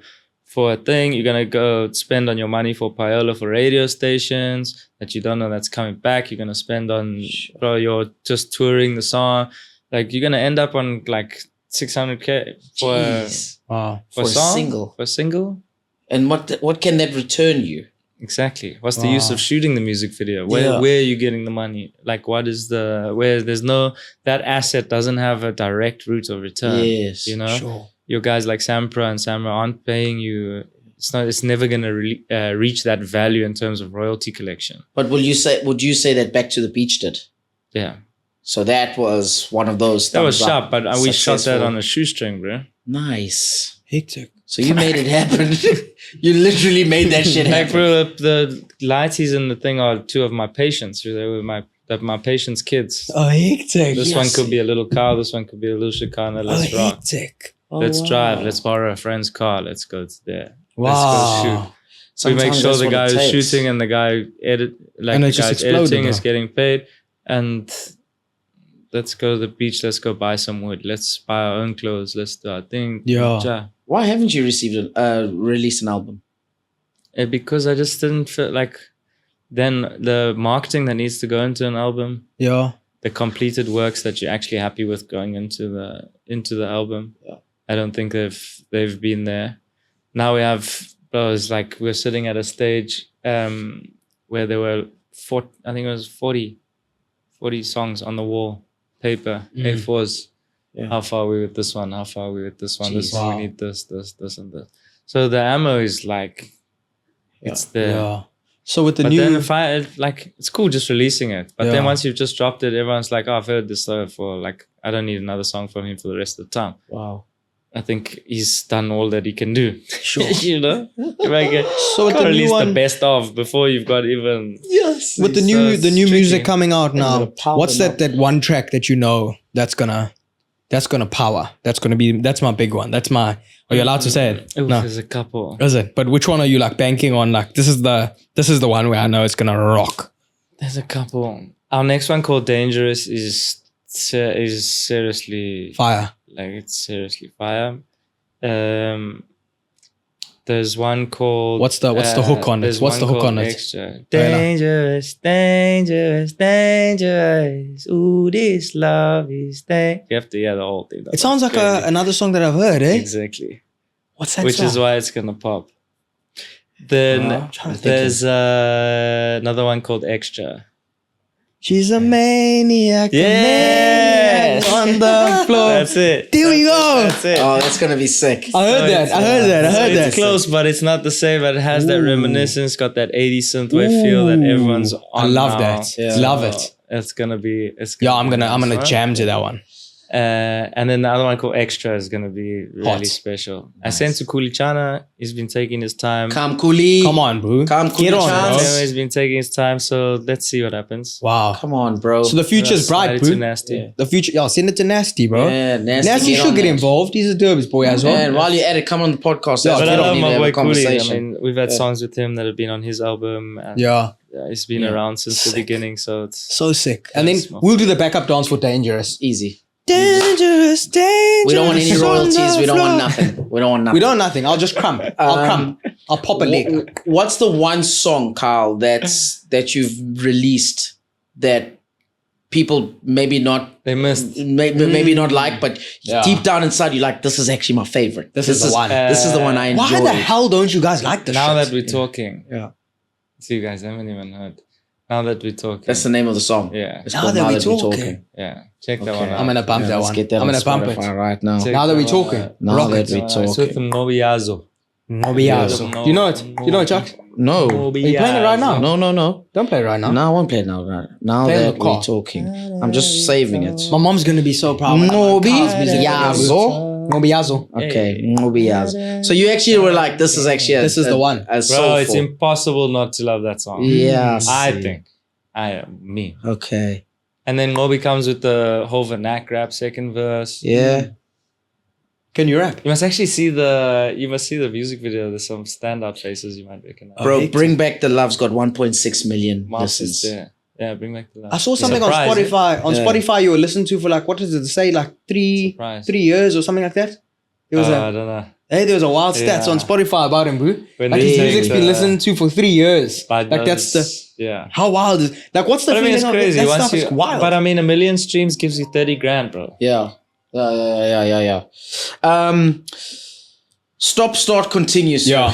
a thing, you're going to go spend on your money for payola for radio stations that you don't know that's coming back. You're going to spend on you're just touring the song. Like you're going to end up on like 600K for a song. For a single. And what can that return you? Exactly. What's the use of shooting the music video? Where are you getting the money? Like what is that asset doesn't have a direct route of return. Yes. Sure. Your guys like Sampra and Samra aren't paying you. It's never going to reach that value in terms of royalty collection. But would you say that Back to the Beach did? Yeah. So that was one of those. That was sharp, but we shot that on a shoestring, bro. Nice. Hectic. So you made it happen. You literally made that shit happen. Like, bro, the lighties and the thing are two of my patients. They were my patients' kids. Oh, hectic. This one could be a little Kyle. This one could be a little Shekhinah. Let's rock. Hectic. Let's drive. Let's borrow a friend's car. Let's go to there. Wow. Let's go shoot. Sometimes we make sure the guy who's takes. shooting and the guy editing is getting paid. And let's go to the beach. Let's go buy some wood. Let's buy our own clothes. Let's do our thing. Yeah. Why haven't you received released an album? Because I just didn't feel like then the marketing that needs to go into an album, Yeah. the completed works that you're actually happy with going into the album. Yeah. I don't think they've been there. Now we have, it's like we're sitting at a stage where there were 40 songs on the wall, paper, A4s. Yeah. How far are we with this one? How far are we with this one? Jeez. This is we need this, and this. So the ammo is like, it's there. Yeah. So with the But new, then it's cool just releasing it. But Yeah. then once you've just dropped it, everyone's like, oh, I've heard this for like, I don't need another song from him for the rest of the time. Wow. I think he's done all that he can do. Sure. You know? Like, So with the new release one- the best of before you've got even... Yes. with the So new it's music tricky. coming out now, gonna power what's them that one track that you know that's gonna power? That's my big one. Are you allowed to say it? Ooh, No. there's a couple. Is it? But which one are you like banking on? Like this is the one where I know it's gonna rock. There's a couple. Our next one called Dangerous is seriously... Fire. Like, it's seriously fire. There's one called... What's the hook on it? there's What's the one hook called on it? Extra. Dangerous, dangerous, dangerous. Ooh, this love is dangerous. You have to hear the whole thing. It sounds like another song that I've heard, eh? Exactly. What's that Which song? is why it's gonna pop. Then I'm trying to think there's another one called Extra. She's a maniac. a Yes! maniac on the floor. That's it. There we go. That's it. Oh, that's gonna be sick. I heard that. I heard that. It's close, but it's not the same. But it has that reminiscence, got that 80s synthwave feel that everyone's on. I love now. that. Yeah. Love it. It's gonna be. Yeah, I'm be gonna nice, right? jam to that one. And then the other one called Extra is gonna be really Hot. special. I sent to Kulichana. He's been taking his time. Come Kuli. Come on, bro. Come Get on, Kuli bro. chance. He's been taking his time. So let's see what happens. Wow. Come on, bro. So the future's bright, Too bro. nasty. The future. Yeah, send it to Nasty, bro. Yeah, Nasty get should on get that. involved. He's a Durbs boy as well. And while you're at it, come on the podcast. Yeah, But we I get don't love need to my have boy a Kuli. I conversation. mean, we've had songs with him that have been on his album. And Yeah. he's been around since the beginning. So it's So sick. And then That's my we'll do the backup dance for Dangerous. Easy. Dangerous, dangerous. We don't want any on royalties. the We don't want floor. nothing. We don't want nothing. We don't want nothing. I'll just crump. I'll crump. I'll pop a leg. What's the one song, Kyle, that you've released that people maybe not they missed. maybe not like, but Yeah. deep down inside you're like, this is actually my favorite. This is the one. This is the one I enjoy. Why the hell don't you guys like this Now shit? that we're talking, Yeah. see, you guys haven't even heard. Now that we're talking, That's the name of the song. yeah, It's Now called that we're talking. yeah. Check that Okay. one out. I'm gonna bump that let's one. get that I'm on gonna bump it. Spotify right now. Check Now that we're one talking. out. Now Rock that it. we It's with talking. the Nobiazo. Mobiazo. No. Do you know it? You know it, Chuck? No. Are you playing it right now? No. Don't play it right now. No, I won't play it now. Now Play in that the car. we're talking. I'm just saving it. My mom's gonna be so proud. Nobiazo. Mobiazo. Okay, Nobiazo. So you actually were like, this is actually This is the one. A Bro, it's soulful. impossible not to love that song. Yes. I think. Me. Okay. And then Moby comes with the whole vernac rap second verse. Yeah. Can you rap? You must actually see the music video. There's some standout faces you might recognize. Bro, hate Bring Back the Love's got 1.6 million Mouse is listens. there. Yeah, bring back the love. I saw something on Surprise, eh? Spotify. On Yeah. Spotify, you were listening to for like, what does it say? Like three Surprise. years or something like that. It was I don't know. there was a wild stats Yeah. on Spotify about him, bro. When Like his they music's take been the- listened to for 3 years. But Like that's the yeah. how wild is like what's the But I mean, feeling it's of crazy. that Once stuff? Is wild. But I mean, 1 million streams gives you 30 grand, bro. Yeah. Yeah. Stop, start, continue. Sir. yeah.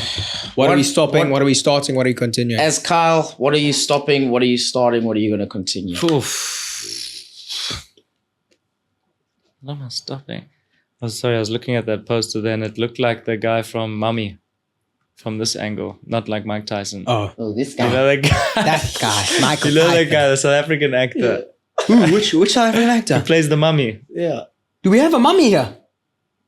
What are we What- stopping? What are we starting? What are we continuing? As Kyle, what are you stopping? What are you starting? What are you going to continue? What am I stopping? Oh, sorry, I was looking at that poster then. It looked like the guy from Mummy from this angle, not like Mike Tyson. Oh, Oh, this You guy. know that guy? that guy, Michael. You know that Tyson. guy, the South African actor. Ooh, which South African actor? He plays the mummy. Yeah. Do we have a mummy here?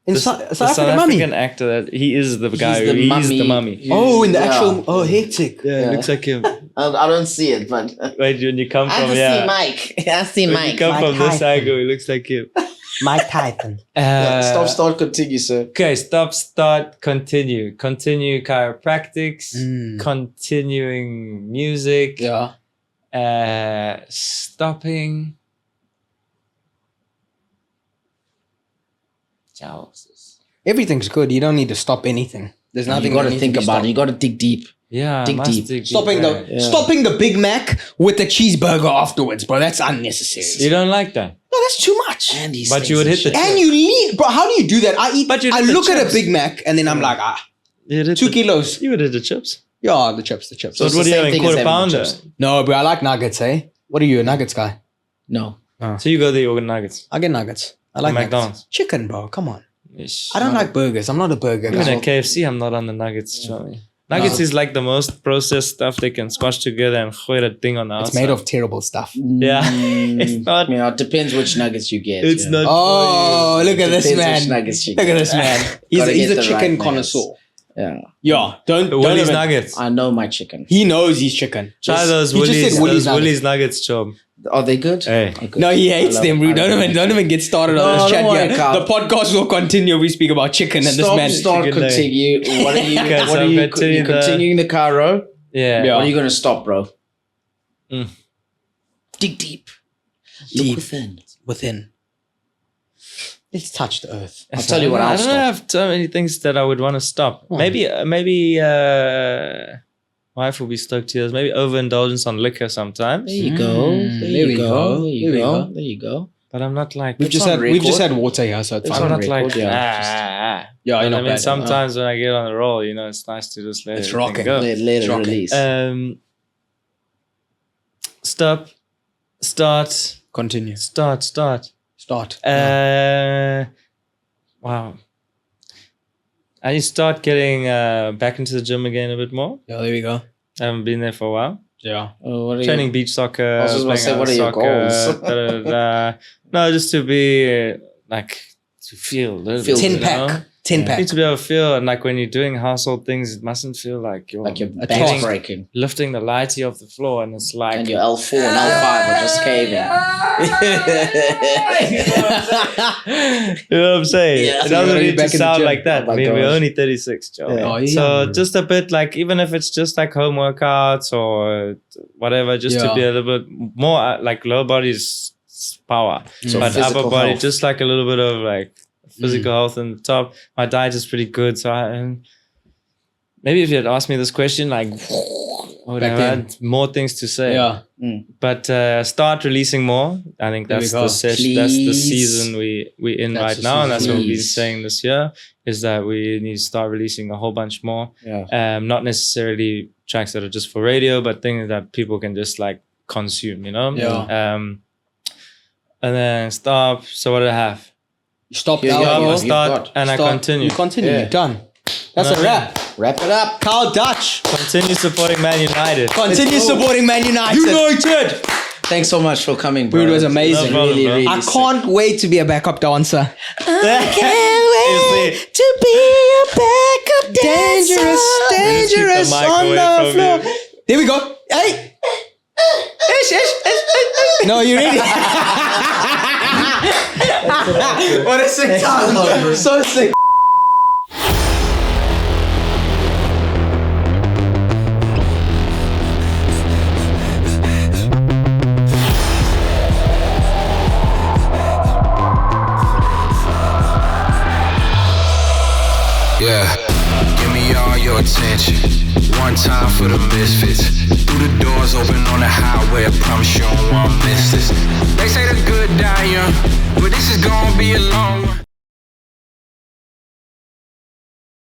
In The South South African mummy? African actor, that he is the guy. the He's mummy. the mummy. Oh, in the Yeah. actual. Oh, hectic. Yeah, Yeah. looks like him. I don't see it, but Wait, when you come I from, just yeah. see Mike. I see When Mike. you come Mike from this Tyson. angle, he looks like him. Mike Tyson. Stop, start, continue, sir. Okay, stop, start, continue. Continue chiropractics, continuing music, Yeah. stopping. Everything's good. You don't need to stop anything. There's nothing You got that to needs think be about stopped. it. You got to dig deep. Yeah, Dig must deep. dig Stopping deep, stopping the Big Mac with the cheeseburger afterwards, bro. That's unnecessary. You don't like that? No, that's too much. And these But things you would and hit the shit. And you leave, bro. How do you do that? But you I hit the look at a chips. Big Mac and then I'm like, 2 kilos. You would hit the chips. Yeah, the chips. So it's what the are you same having? thing as Quarter having the pounder? chips. No, bro. I like nuggets, eh? What are you, a nuggets guy? No. So you go there, you order nuggets. I get nuggets. I like McDonald's. nuggets. Chicken, bro. Come on. Ish. I don't like burgers. I'm not a burger Even guy. at KFC, I'm not on the nuggets. Charlie. Nuggets is like the most processed stuff they can squash together and throw that thing on the It's outside. made of terrible stuff. Yeah. It's not. Yeah, it depends which nuggets you get. It's not. Oh, look at this Depends which man. nuggets you Look at get. this man. He's Gotta a get the chicken right connoisseur. Yeah. Yeah, don't Willie's even- nuggets. I know my chicken. He knows he's chicken. Try those he just Willie's. said Willie's Those nuggets. Willie's nuggets, Job. Are they good? Hey. They're good. No, he hates I love them, it. bro. I love Don't even get started No, on this don't chat worry, here. Kyle. The podcast will continue. We speak about chicken and this man. Start, Chicken leg. continue. What are you? Okay, what so are you? continue You the- continuing the Cairo? Yeah. Yeah. What are you gonna stop, bro? Mm. Dig deep. Deep. Look within. Within. Let's touch the earth. I'll tell you what. I I'll don't stop. have so many things that I would want to stop. Oh. Maybe wife will be stoked to this. Maybe overindulgence on liquor sometimes. There you go. Mm, There there you we go. go. There There you we go. go. There you go. But I'm not like. We've It's just on had record. water here, so it's It's fine. on not record, like. yeah. Yeah, I you're not mean, bad. sometimes when I get on the roll, it's nice to just let It's everything rocking. go. Let it Shocking. release. Stop. Start. Continue. Start. Start. Wow. I need to start getting back into the gym again a bit more. Yeah, there we go. I haven't been there for a while. Yeah. What are Training beach soccer. I was just about to say, playing what are your outdoor goals? No, just to be to feel a little bit, 10 you pack. know? 10 You pack. need to be able to feel, and like when you're doing household things, it mustn't feel like you're like your A back's task. breaking lifting the lighty off the floor, and it's like and your L4 and L5 are just caving. you know what I'm saying? Yeah. It So doesn't you're need back to in the sound gym. like that. Oh my I mean, we're gosh. only 36, Joe. Yeah. Oh, you're So young. just a bit like, even if it's just like home workouts or whatever, just to Yeah. be a little bit more like lower body's power, So but physical upper body, health. just like a little bit of like physical health on the top. My diet is pretty good, so maybe if you had asked me this question, like, I would Back have then. had more things to say. Yeah. But start releasing more. I think There we that's go. the session. That's the Please. season we in That's right the now, and that's what we've been Please. saying this year. Is that we need to start releasing a whole bunch more. Yeah. Not necessarily tracks that are just for radio, but things that people can just like consume. Yeah. And then stop. So what do I have? You stop Here the you go. alcohol. You've Start got- and I Start. continue. You continue. Yeah. You're done. That's a wrap. Wrap it up. Kyle Deutsch. Continue supporting Man United. Continue Let's go. supporting Man United. Thanks so much for coming, bro. Dude, it was amazing. No problem, really, bro. really I sick. can't wait to be a backup dancer. You see, To be a backup dangerous, dangerous mic on away the from floor. you. There we go. Hey. No, you ready? What a sick time. So sick. Yeah, give me all your attention. One time for the misfits. Through the doors open on the highway. I promise you don't want to miss this. They say the good die young, but this is gonna be a long one.